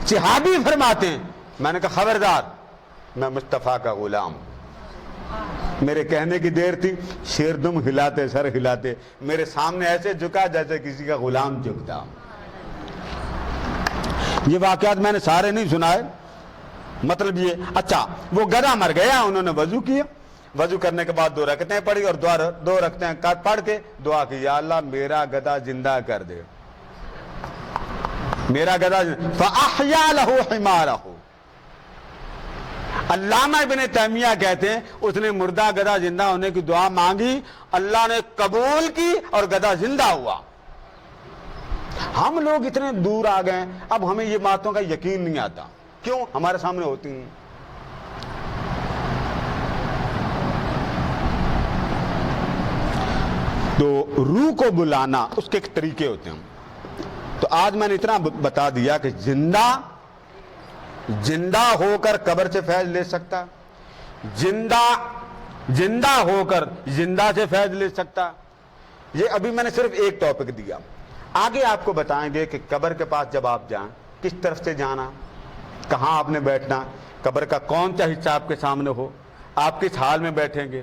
صحابی فرماتے ہیں, میں نے کہا خبردار, میں مصطفیٰ کا غلام. میرے کہنے کی دیر تھی, شیر دم ہلاتے, سر ہلاتے, میرے سامنے ایسے جھکا جیسے کسی کا غلام جھکتا. یہ واقعات میں نے سارے نہیں سنائے, مطلب یہ. اچھا, وہ گدھا مر گیا, انہوں نے وضو کیا, وضو کرنے کے بعد 2 رکعتیں پڑھی, اور 2 رکعتیں پڑھ کے دعا کی, یا اللہ میرا گدھا زندہ کر دے, میرا گدھا. فَأَحْيَا لَهُ حِمَارَهُ. علامہ ابن تیمیہ کہتے ہیں اس نے مردہ گدھا زندہ ہونے کی دعا مانگی, اللہ نے قبول کی اور گدھا زندہ ہوا. ہم لوگ اتنے دور آ گئے, اب ہمیں یہ باتوں کا یقین نہیں آتا. کیوں؟ ہمارے سامنے ہوتی ہیں. تو روح کو بلانا اس کے ایک طریقے ہوتے ہیں. تو آج میں نے اتنا بتا دیا کہ زندہ ہو کر قبر سے فیض لے سکتا, زندہ ہو کر زندہ سے فیض لے سکتا. یہ ابھی میں نے صرف ایک ٹاپک دیا. آگے آپ کو بتائیں گے کہ قبر کے پاس جب آپ جائیں کس طرف سے جانا, کہاں آپ نے بیٹھنا, قبر کا کون سا حصہ آپ کے سامنے ہو, آپ کس حال میں بیٹھیں گے,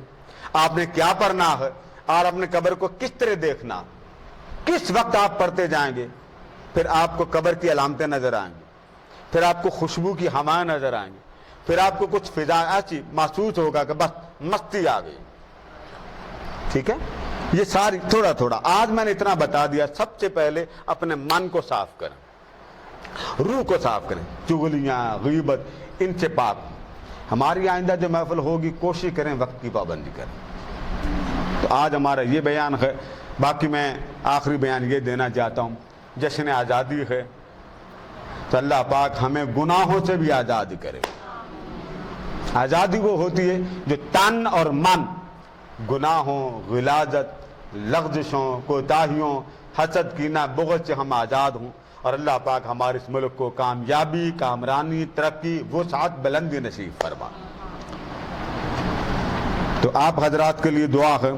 آپ نے کیا پڑھنا ہے, اور اپنے قبر کو کس طرح دیکھنا, کس وقت آپ پڑھتے جائیں گے. پھر آپ کو قبر کی علامتیں نظر آئیں گی, پھر آپ کو خوشبو کی ہوائیں نظر آئیں گی, پھر آپ کو کچھ فضا ایسی محسوس ہوگا کہ بس مستی آ گئی. ٹھیک ہے, یہ ساری تھوڑا تھوڑا آج میں نے اتنا بتا دیا. سب سے پہلے اپنے من کو صاف کریں, روح کو صاف کریں, چغلیاں غیبت ان سے پاک. ہماری آئندہ جو محفل ہوگی کوشش کریں وقت کی پابندی کریں. تو آج ہمارا یہ بیان ہے. باقی میں آخری بیان یہ دینا چاہتا ہوں, جشن آزادی ہے تو اللہ پاک ہمیں گناہوں سے بھی آزادی کرے. آزادی وہ ہوتی ہے جو تن اور من گناہوں, غلاظت, لغزشوں, کوتاہیوں, حسد, کینہ, بغض سے ہم آزاد ہوں. اور اللہ پاک ہمارے اس ملک کو کامیابی, کامرانی, ترقی, وسعت, بلندی نصیب فرما. تو آپ حضرات کے لیے دعا ہے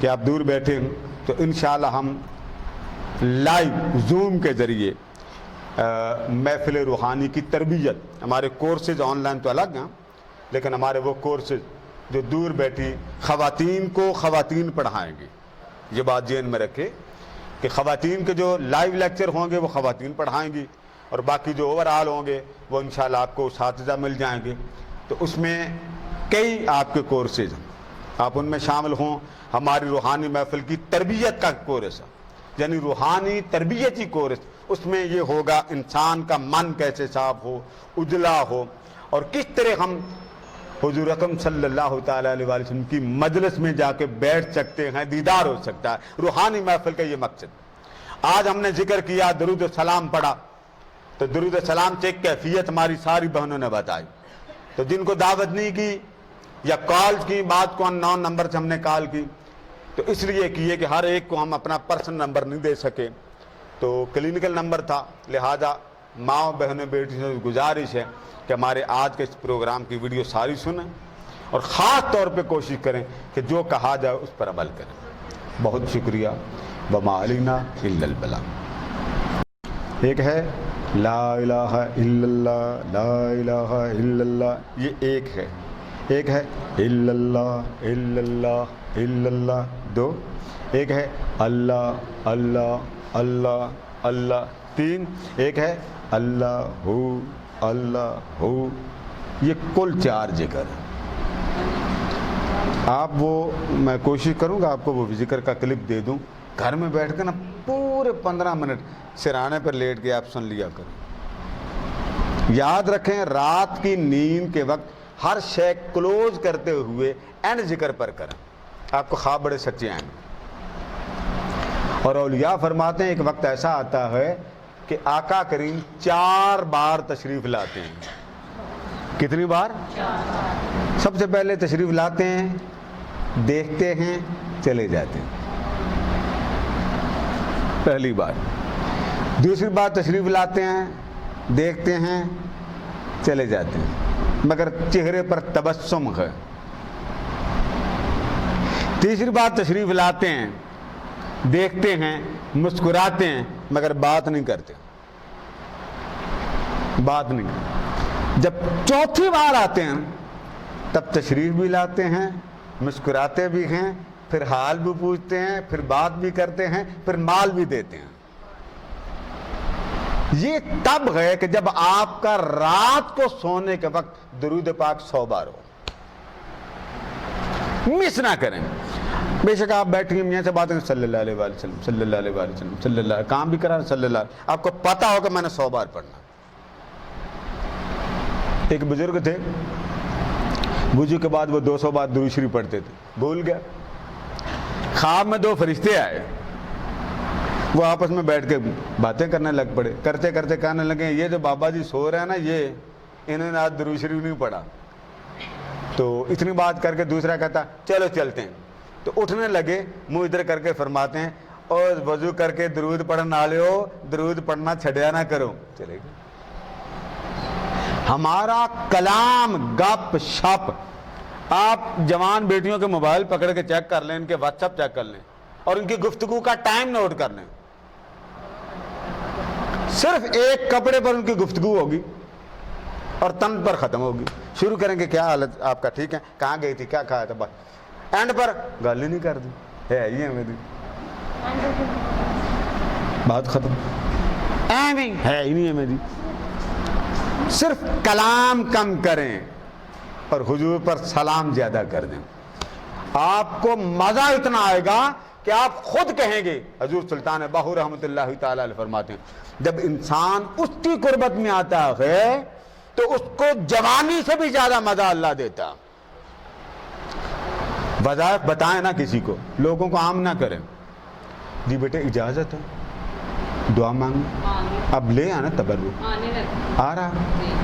کہ آپ دور بیٹھے ہیں تو انشاءاللہ ہم لائیو زوم کے ذریعے محفل روحانی کی تربیت, ہمارے کورسز آن لائن تو الگ ہیں لیکن ہمارے وہ کورسز جو دور بیٹھی خواتین کو خواتین پڑھائیں گے. یہ بات ذہن میں رکھے کہ خواتین کے جو لائیو لیکچر ہوں گے وہ خواتین پڑھائیں گی اور باقی جو اوور آل ہوں گے وہ انشاءاللہ آپ کو اساتذہ مل جائیں گے. تو اس میں کئی آپ کے کورسز ہیں, آپ ان میں شامل ہوں. ہماری روحانی محفل کی تربیت کا کورس ہے, یعنی روحانی تربیتی کورس. اس میں یہ ہوگا انسان کا من کیسے صاف ہو, اجلا ہو, اور کس طرح ہم حضور اکرم صلی اللہ تعالیٰ علیہ وسلم کی مجلس میں جا کے بیٹھ سکتے ہیں, دیدار ہو سکتا ہے. روحانی محفل کا یہ مقصد. آج ہم نے ذکر کیا, درود و سلام پڑھا, تو درود و سلام سے ایک کیفیت ہماری ساری بہنوں نے بتائی. تو جن کو دعوت نہیں کی یا کال کی, بات کو 9 نمبر سے ہم نے کال کی, تو اس لیے کیے کہ ہر ایک کو ہم اپنا پرسنل نمبر نہیں دے سکے, تو کلینکل نمبر تھا. لہذا ماں بہنوں بیٹی سے گزارش ہے کہ ہمارے آج کے اس پروگرام کی ویڈیو ساری سنیں اور خاص طور پہ کوشش کریں کہ جو کہا جائے اس پر عمل کریں. بہت شکریہ. وما علینا الا البلاغ. ایک ہے لا الہ الا اللہ, لا الہ الا اللہ, یہ ایک ہے. ایک ہے الا اللہ الا اللہ الا اللہ. 2 ایک ہے اللہ اللہ اللہ اللہ. 3 ایک ہے اللہ ہو اللہ ہو. یہ کل 4 ذکر ہے. آپ وہ میں کوشش کروں گا آپ کو وہ ذکر کا کلپ دے دوں, گھر میں بیٹھ کے نا پورے 15 منٹ سرانے پر لیٹ کے آپ سن لیا کریں. یاد رکھیں رات کی نیند کے وقت ہر شے کلوز کرتے ہوئے اینڈ ذکر پر کریں, آپ کو خواب بڑے سچے آئیں گے. اور اولیاء فرماتے ہیں ایک وقت ایسا آتا ہے کہ آقا کریم 4 بار تشریف لاتے ہیں. کتنی بار؟ 4 بار. سب سے پہلے تشریف لاتے ہیں, دیکھتے ہیں, چلے جاتے ہیں, پہلی بار. دوسری بار تشریف لاتے ہیں, دیکھتے ہیں, چلے جاتے ہیں, مگر چہرے پر تبسم ہے. تیسری بار تشریف لاتے ہیں, دیکھتے ہیں, مسکراتے ہیں, مگر بات نہیں کرتے, بات نہیں کرتے. جب چوتھی بار آتے ہیں تب تشریف بھی لاتے ہیں, مسکراتے بھی ہیں, پھر حال بھی پوچھتے ہیں, پھر بات بھی کرتے ہیں, پھر مال بھی دیتے ہیں. یہ تب ہے کہ جب آپ کا رات کو سونے کے وقت درود پاک 100 بار ہو. مس نہ کریں. بے شک آپ بیٹھیں گے میاں سے بات کریں صلی اللہ علیہ وسلم صلی اللہ علیہ وسلم صلی اللہ, کام بھی کرا صلی اللہ, آپ کو پتا ہوگا میں نے 100 بار پڑھنا. ایک بزرگ تھے, وضو کے بعد وہ 200 بار درود شریف پڑھتے تھے, بھول گیا. خواب میں 2 فرشتے آئے, وہ آپس میں بیٹھ کے باتیں کرنے لگ پڑے. کرتے کرتے کہنے لگے یہ جو بابا جی سو رہے ہیں نا, یہ انہوں نے آج درود شریف نہیں پڑھا. تو اتنی بات کر کے دوسرا کہتا چلو چلتے ہیں. تو اٹھنے لگے, منہ ادھر کر کے فرماتے ہیں اور وضو کر کے درود پڑھنے والے ہو, درود پڑھنا چھڑیا نہ کرو. چلے گئے. ہمارا کلام گپ شپ, آپ جوان بیٹیوں کے موبائل پکڑ کے چیک کر لیں, ان کے واٹس ایپ چیک کر لیں اور ان کی گفتگو کا ٹائم نوٹ کر لیں. صرف ایک کپڑے پر ان کی گفتگو ہوگی اور تن پر ختم ہوگی. شروع کریں گے کیا حالت آپ کا, ٹھیک ہے, کہاں گئی تھی, کیا کھایا تھا, بس اینڈ پر گل ہی نہیں کر دی, ہے ہی ہے میری بات ختم, ہے ہی نہیں ہے میری. صرف کلام کم کریں اور حضور پر سلام زیادہ کر دیں. آپ کو مزہ اتنا آئے گا کہ آپ خود کہیں گے. حضور سلطان باہو رحمۃ اللہ تعالی علیہ فرماتے ہیں جب انسان اس کی قربت میں آتا ہے تو اس کو جوانی سے بھی زیادہ مزہ اللہ دیتا. وظائف بتائیں نا کسی کو, لوگوں کو عام نہ کریں. جی بیٹے اجازت ہے, دعا مانگ, اب لے آنا تبرک آ رہا.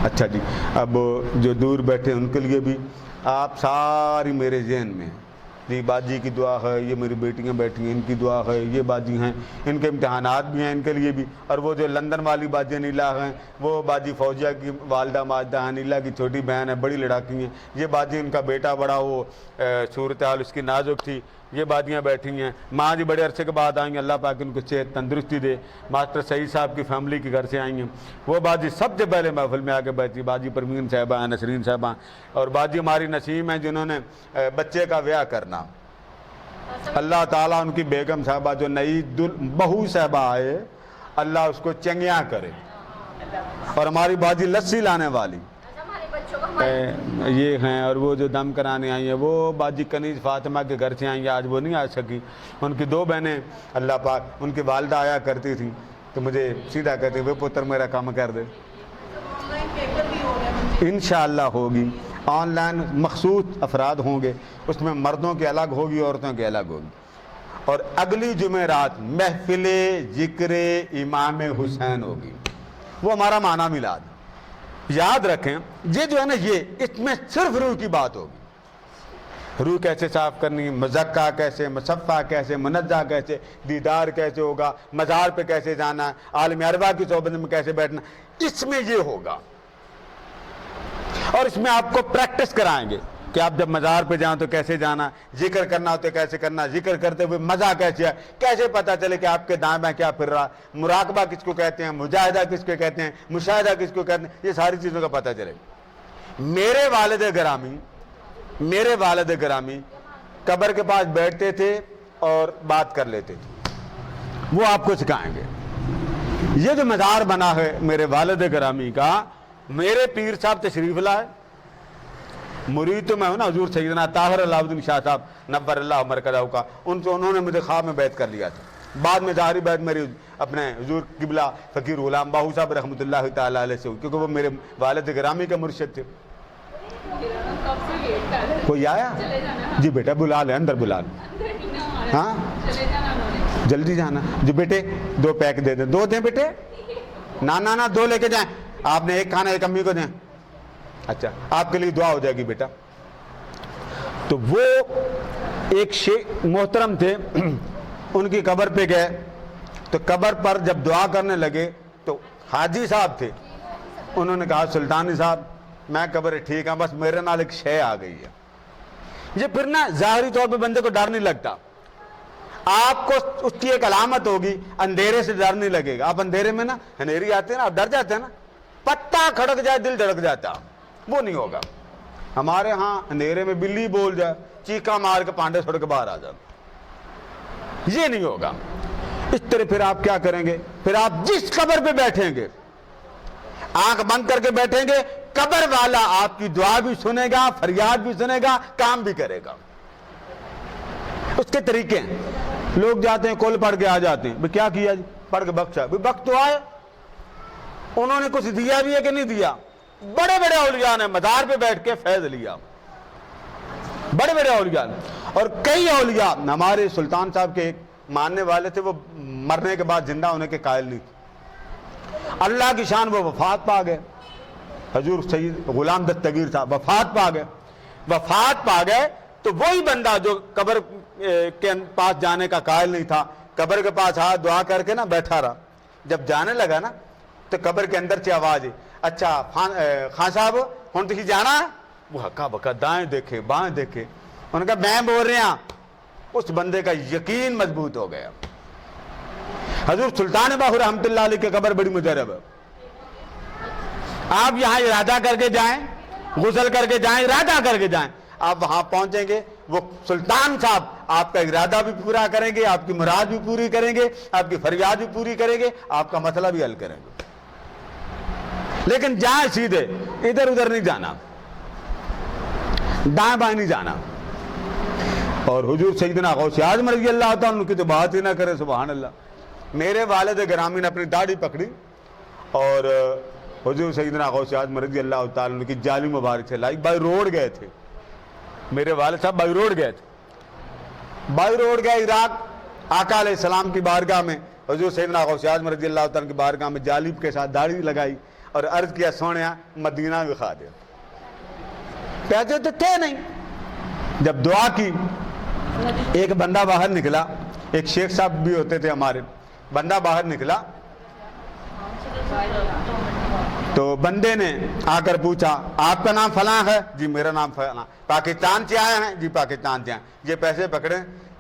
اچھا جی, اب جو دور بیٹھے ان کے لیے بھی آپ ساری میرے ذہن میں جی باجی کی دعا ہے, یہ میری بیٹیاں بیٹھی ہیں ان کی دعا ہے, یہ باجی ہیں ان کے امتحانات بھی ہیں ان کے لیے بھی, اور وہ جو لندن والی باجی انیلا ہیں وہ باجی فوجیہ کی والدہ ماجدہ انیلا کی چھوٹی بہن ہے, بڑی لڑاکی ہیں. یہ باجی ان کا بیٹا بڑا وہ صورتحال اس کی نازک تھی, یہ باجیاں بیٹھی ہیں. ماں جی بڑے عرصے کے بعد آئیں گے, اللہ پاک ان کو صحت تندرستی دے. ماسٹر سعید صاحب کی فیملی کے گھر سے آئی ہیں, وہ باجی سب سے پہلے محفل میں آ کے بیٹھی. باجی پروین صاحبہ, نسرین صاحبہ, اور باجی ہماری نسیم ہیں جنہوں نے بچے کا بیاہ کرنا. اللہ تعالیٰ ان کی بیگم صاحبہ جو نئی بہو صاحبہ آئے, اللہ اس کو چنگیاں کرے. اور ہماری باجی لسی لانے والی یہ ہیں, اور وہ جو دم کرانے آئی ہیں وہ باجی کنیز فاطمہ کے گھر سے آئی ہیں, آج وہ نہیں آ سکی. ان کی دو بہنیں اللہ پاک, ان کی والدہ آیا کرتی تھی تو مجھے سیدھا کہتے وہ پتر میرا کام کر دے. انشاءاللہ ہوگی. آن لائن مخصوص افراد ہوں گے, اس میں مردوں کے الگ ہوگی, عورتوں کے الگ ہوگی. اور اگلی جمعرات محفل ذکر امام حسین ہوگی, وہ ہمارا معنی میلاد. یاد رکھیں یہ جو ہے نا, یہ اس میں صرف روح کی بات ہوگی. روح کیسے صاف کرنی, مزکہ کیسے, مصفہ کیسے, منزہ کیسے, دیدار کیسے ہوگا, مزار پہ کیسے جانا, عالم ارواح کی صحبت میں کیسے بیٹھنا, اس میں یہ ہوگا. اور اس میں آپ کو پریکٹس کرائیں گے کہ آپ جب مزار پہ جائیں تو کیسے جانا, ذکر کرنا ہو تو کیسے کرنا, ذکر کرتے ہوئے مزہ کیسے ہے, کیسے پتہ چلے کہ آپ کے دائیں بائیں کیا پھر رہا, مراقبہ کس کو کہتے ہیں, مجاہدہ کس کو کہتے ہیں, مشاہدہ کس کو کہتے ہیں, یہ ساری چیزوں کا پتہ چلے. میرے والد گرامی قبر کے پاس بیٹھتے تھے اور بات کر لیتے تھے, وہ آپ کو سکھائیں گے. یہ جو مزار بنا ہے میرے والد گرامی کا, میرے پیر صاحب تشریف لائے, مرید تو میں ہوں نا حضور سیدنا طاہر علاء الدین شاہ صاحب نور اللہ مرکزہ کا, انہوں نے مجھے خواب میں بیعت کر لیا تھا. بعد میں ظاہری بیعت میری اپنے حضور قبلہ فقیر غلام باہو صاحب رحمۃ اللہ تعالیٰ علیہ سے ہوئی, کیونکہ وہ میرے والد گرامی کے مرشد تھے. کوئی آیا جی بیٹا بلا لے, اندر بلا لے. ہاں جلدی جانا جی بیٹے, 2 پیک دے دیں. 2 دیں بیٹے, نہ 2 لے کے جائیں. آپ نے 1 کھانا 1 امی کو دیں. اچھا آپ کے لیے دعا ہو جائے گی بیٹا. تو وہ ایک شیخ محترم تھے, ان کی قبر پہ گئے تو قبر پر جب دعا کرنے لگے تو حاجی صاحب تھے, انہوں نے کہا سلطانی صاحب میں قبر ٹھیک ہوں, بس میرے نال ایک شے آ گئی ہے. یہ پھر نا ظاہری طور پہ بندے کو ڈر نہیں لگتا, آپ کو اس کی ایک علامت ہوگی, اندھیرے سے ڈر نہیں لگے گا. آپ اندھیرے میں نا ہنیری آتے ہیں نا, آپ ڈر جاتے ہیں نا, پتا کھڑک جائے دل دھڑک جاتا, وہ نہیں ہوگا. ہمارے ہاں اندھیرے میں بلی بول جائے, چیخا مار کے پانڈے چھوڑ کے باہر آ جائے, یہ نہیں ہوگا. اس طرح پھر آپ کیا کریں گے, پھر آپ جس قبر پہ بیٹھیں گے, آنکھ بند کر کے بیٹھیں گے, قبر والا آپ کی دعا بھی سنے گا, فریاد بھی سنے گا, کام بھی کرے گا. اس کے طریقے ہیں. لوگ جاتے ہیں کل پڑھ کے آ جاتے ہیں, بھئی کیا کیا جی, پڑھ کے بخشا. بھئی بخش تو آئے, انہوں نے کچھ دیا بھی ہے کہ نہیں دیا. بڑے بڑے اولیاء نے مزار پہ بیٹھ کے فیض لیا, بڑے بڑے اولیاء نے. اور کئی اولیاء, ہمارے سلطان صاحب کے ایک ماننے والے تھے, وہ مرنے کے بعد زندہ ہونے کے قائل نہیں تھے. اللہ کی شان وہ وفات پا گئے. حضور سید غلام دستگیر صاحب وفات پا گئے. تو وہی بندہ جو قبر کے پاس جانے کا قائل نہیں تھا, قبر کے پاس ہاتھ دعا کر کے نا بیٹھا رہا. جب جانے لگا نا تو قبر کے اندر سے آواز ہے, اچھا خان صاحب ہوں تھی جانا ہے. وہ ہکا بکا دائیں دیکھے بائیں دیکھے, انہوں نے کہا میں بول رہے ہیں. اس بندے کا یقین مضبوط ہو گیا. حضور سلطان باہو رحمۃ اللہ علیہ کی قبر بڑی مجرب ہے. آپ یہاں ارادہ کر کے جائیں, غسل کر کے جائیں, ارادہ کر کے جائیں, آپ وہاں پہنچیں گے, وہ سلطان صاحب آپ کا ارادہ بھی پورا کریں گے, آپ کی مراد بھی پوری کریں گے, آپ کی فریاد بھی پوری کریں گے, آپ کا مسئلہ بھی حل کریں گے. لیکن جائیں سیدھے، ادھر ادھر نہیں جانا، دائیں بائیں نہیں جانا۔ اور حضور سیدنا غوث اعظم رضی اللہ تعالیٰ عنہ کی تو بات ہی نہ کرے، سبحان اللہ۔ میرے والد گرامی نے اپنی داڑھی پکڑی اور حضور سیدنا غوث اعظم رضی اللہ تعالیٰ عنہ کی جالی مبارک سے لائی، بائی روڈ گئے تھے، میرے والد صاحب بائی روڈ گئے تھے، بائی روڈ گئے عراق، آقا علیہ السلام کی بارگاہ میں، حضور سیدنا غوث اعظم رضی اللہ تعالیٰ عنہ کی بارگاہ میں جالی کے ساتھ داڑھی لگائی اور عرض کیا سونیا مدینہ دکھا دے۔ پیسے تو تھے نہیں، جب دعا کی ایک بندہ باہر نکلا، ایک شیخ صاحب بھی ہوتے تھے ہمارے، بندہ باہر نکلا تو بندے نے آ کر پوچھا آپ کا نام فلاں ہے؟ جی میرا نام فلاں۔ پاکستان سے آئے ہیں؟ جی پاکستان سے آئے ہیں۔ یہ پیسے پکڑے،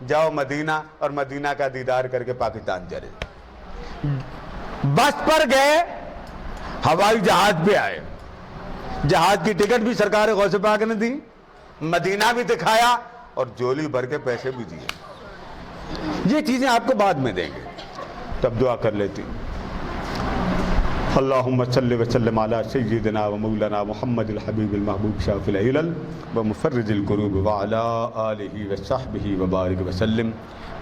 جاؤ مدینہ اور مدینہ کا دیدار کر کے پاکستان چلے۔ بس پر گئے، ہوائی جہاز پہ آئے، جہاز کی ٹکٹ بھی سرکار غوث پاک نے دی، مدینہ بھی دکھایا اور جولی بھر کے پیسے بھی دیے۔ یہ چیزیں آپ کو بعد میں دیں گے، تب دعا کر لیتی۔ اللہم صلی وسلم علی سیدنا و مولانا محمد الحبیب المحبوب شافی العلل و مفرج الکروب وعلی آلہ و صحبہ و بارک وسلم۔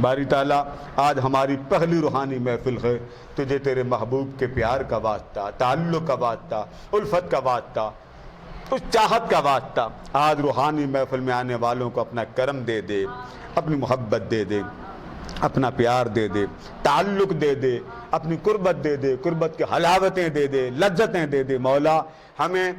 باری تعالیٰ آج ہماری پہلی روحانی محفل ہے، تجھے تیرے محبوب کے پیار کا واسطہ، تعلق کا واسطہ، الفت کا واسطہ، اس چاہت کا واسطہ، آج روحانی محفل میں آنے والوں کو اپنا کرم دے دے، اپنی محبت دے دے، اپنا پیار دے دے، تعلق دے دے، اپنی قربت دے دے، قربت کی حلاوتیں دے دے، لذتیں دے دے۔ مولا ہمیں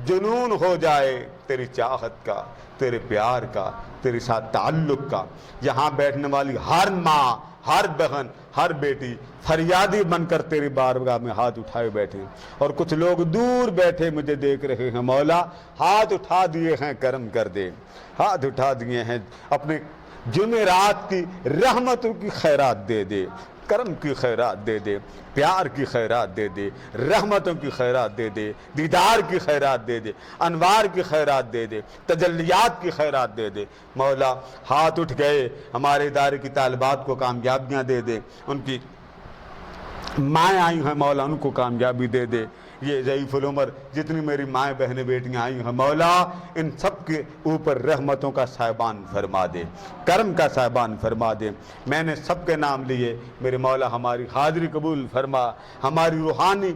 جنون ہو جائے تیری چاہت کا، تیرے پیار کا، تیرے ساتھ تعلق کا۔ یہاں بیٹھنے والی ہر ماں، ہر بہن، ہر بیٹی فریادی بن کر تیری بارگاہ میں ہاتھ اٹھائے بیٹھے، اور کچھ لوگ دور بیٹھے مجھے دیکھ رہے ہیں۔ مولا ہاتھ اٹھا دیے ہیں، کرم کر دے، ہاتھ اٹھا دیے ہیں، اپنے جمعرات کی رحمتوں کی خیرات دے دے، کرم کی خیرات دے دے، پیار کی خیرات دے دے، رحمتوں کی خیرات دے دے، دیدار کی خیرات دے دے، انوار کی خیرات دے دے، تجلیات کی خیرات دے دے۔ مولا ہاتھ اٹھ گئے، ہمارے ادارے کی طالبات کو کامیابیاں دے دے، ان کی مائیں آئی ہیں مولا ان کو کامیابی دے دے۔ یہ ضعیف العمر جتنی میری مائیں بہنیں بیٹیاں آئی ہیں مولا ان سب کے اوپر رحمتوں کا صاحبان فرما دے، کرم کا صاحبان فرما دے۔ میں نے سب کے نام لیے، میرے مولا ہماری حاضری قبول فرما، ہماری روحانی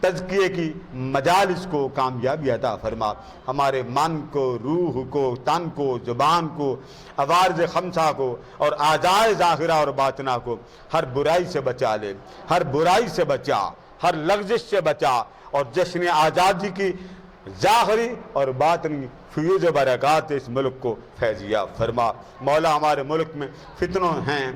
تزکیے کی مجالس کو کامیابی عطا فرما، ہمارے من کو، روح کو، تن کو، زبان کو، عوارض خمسہ کو اور اعضاء ظاہرہ اور باطنہ کو ہر برائی سے بچا لے، ہر برائی سے بچا، ہر لغزش سے بچا، اور جشن آزادی کی ظاہری اور باطنی فیوز و برکات اس ملک کو فیضیاب فرما۔ مولا ہمارے ملک میں فتنوں ہیں،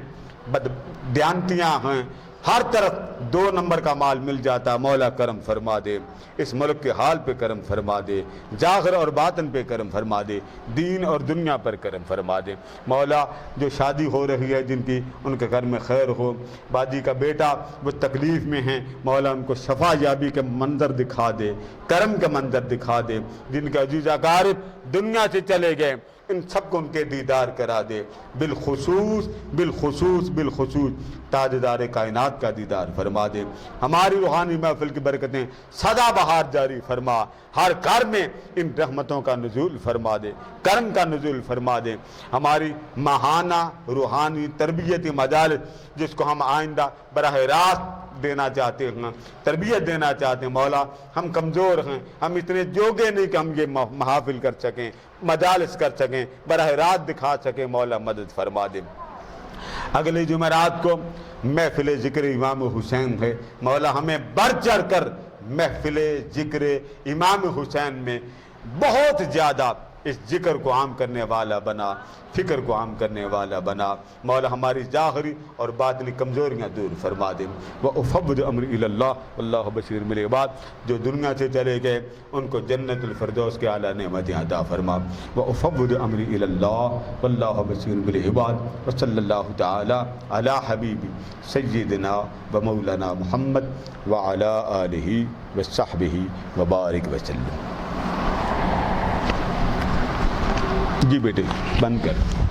بددیانتیاں ہیں، ہر طرف 2 نمبر کا مال مل جاتا، مولا کرم فرما دے، اس ملک کے حال پہ کرم فرما دے، ظاہر اور باطن پہ کرم فرما دے، دین اور دنیا پر کرم فرما دے۔ مولا جو شادی ہو رہی ہے جن کی، ان کے گھر میں خیر ہو، باجی کا بیٹا وہ تکلیف میں ہیں، مولا ان کو شفا یابی کے منظر دکھا دے، کرم کے منظر دکھا دے۔ جن کے عزیز اقارب دنیا سے چلے گئے ان سب کو ان کے دیدار کرا دے، بالخصوص بالخصوص بالخصوص تاجدار کائنات کا دیدار فرما دے۔ ہماری روحانی محفل کی برکتیں سدا بہار جاری فرما، ہر گھر میں ان رحمتوں کا نزول فرما دے، کرم کا نزول فرما دے۔ ہماری ماہانہ روحانی تربیتی مجالس جس کو ہم آئندہ براہ راست دینا چاہتے ہیں، تربیت دینا چاہتے ہیں، مولا ہم کمزور ہیں، ہم اتنے جوگے نہیں کہ ہم یہ محافل کر سکیں، مجالس کر سکیں، براہ راست دکھا سکیں، مولا مدد فرما دے۔ اگلے جمعرات کو محفل ذکر امام حسین ہے، مولا ہمیں بڑھ چڑھ کر محفل ذکر امام حسین میں بہت زیادہ اس ذکر کو عام کرنے والا بنا، فکر کو عام کرنے والا بنا۔ مولا ہماری ظاہری اور باطنی کمزوریاں دور فرما دے۔ وَأُفَوِّضُ أَمْرِي إِلَى اللَّهِ وَاللَّهُ بَصِيرٌ بِالْعِبَادِ، جو دنیا سے چلے گئے ان کو جنت الفردوس کے اعلیٰ نعمتیں عطا فرما۔ وَأُفَوِّضُ أَمْرِي إِلَى اللَّهِ وَاللَّهُ بَصِيرٌ بِالْعِبَادِ وصلی اللہ تعالی علی حبیب سیدنا و مولانا محمد وعلی آلہ وصحبہ وبارک وسلم۔ جی بیٹے بند کر۔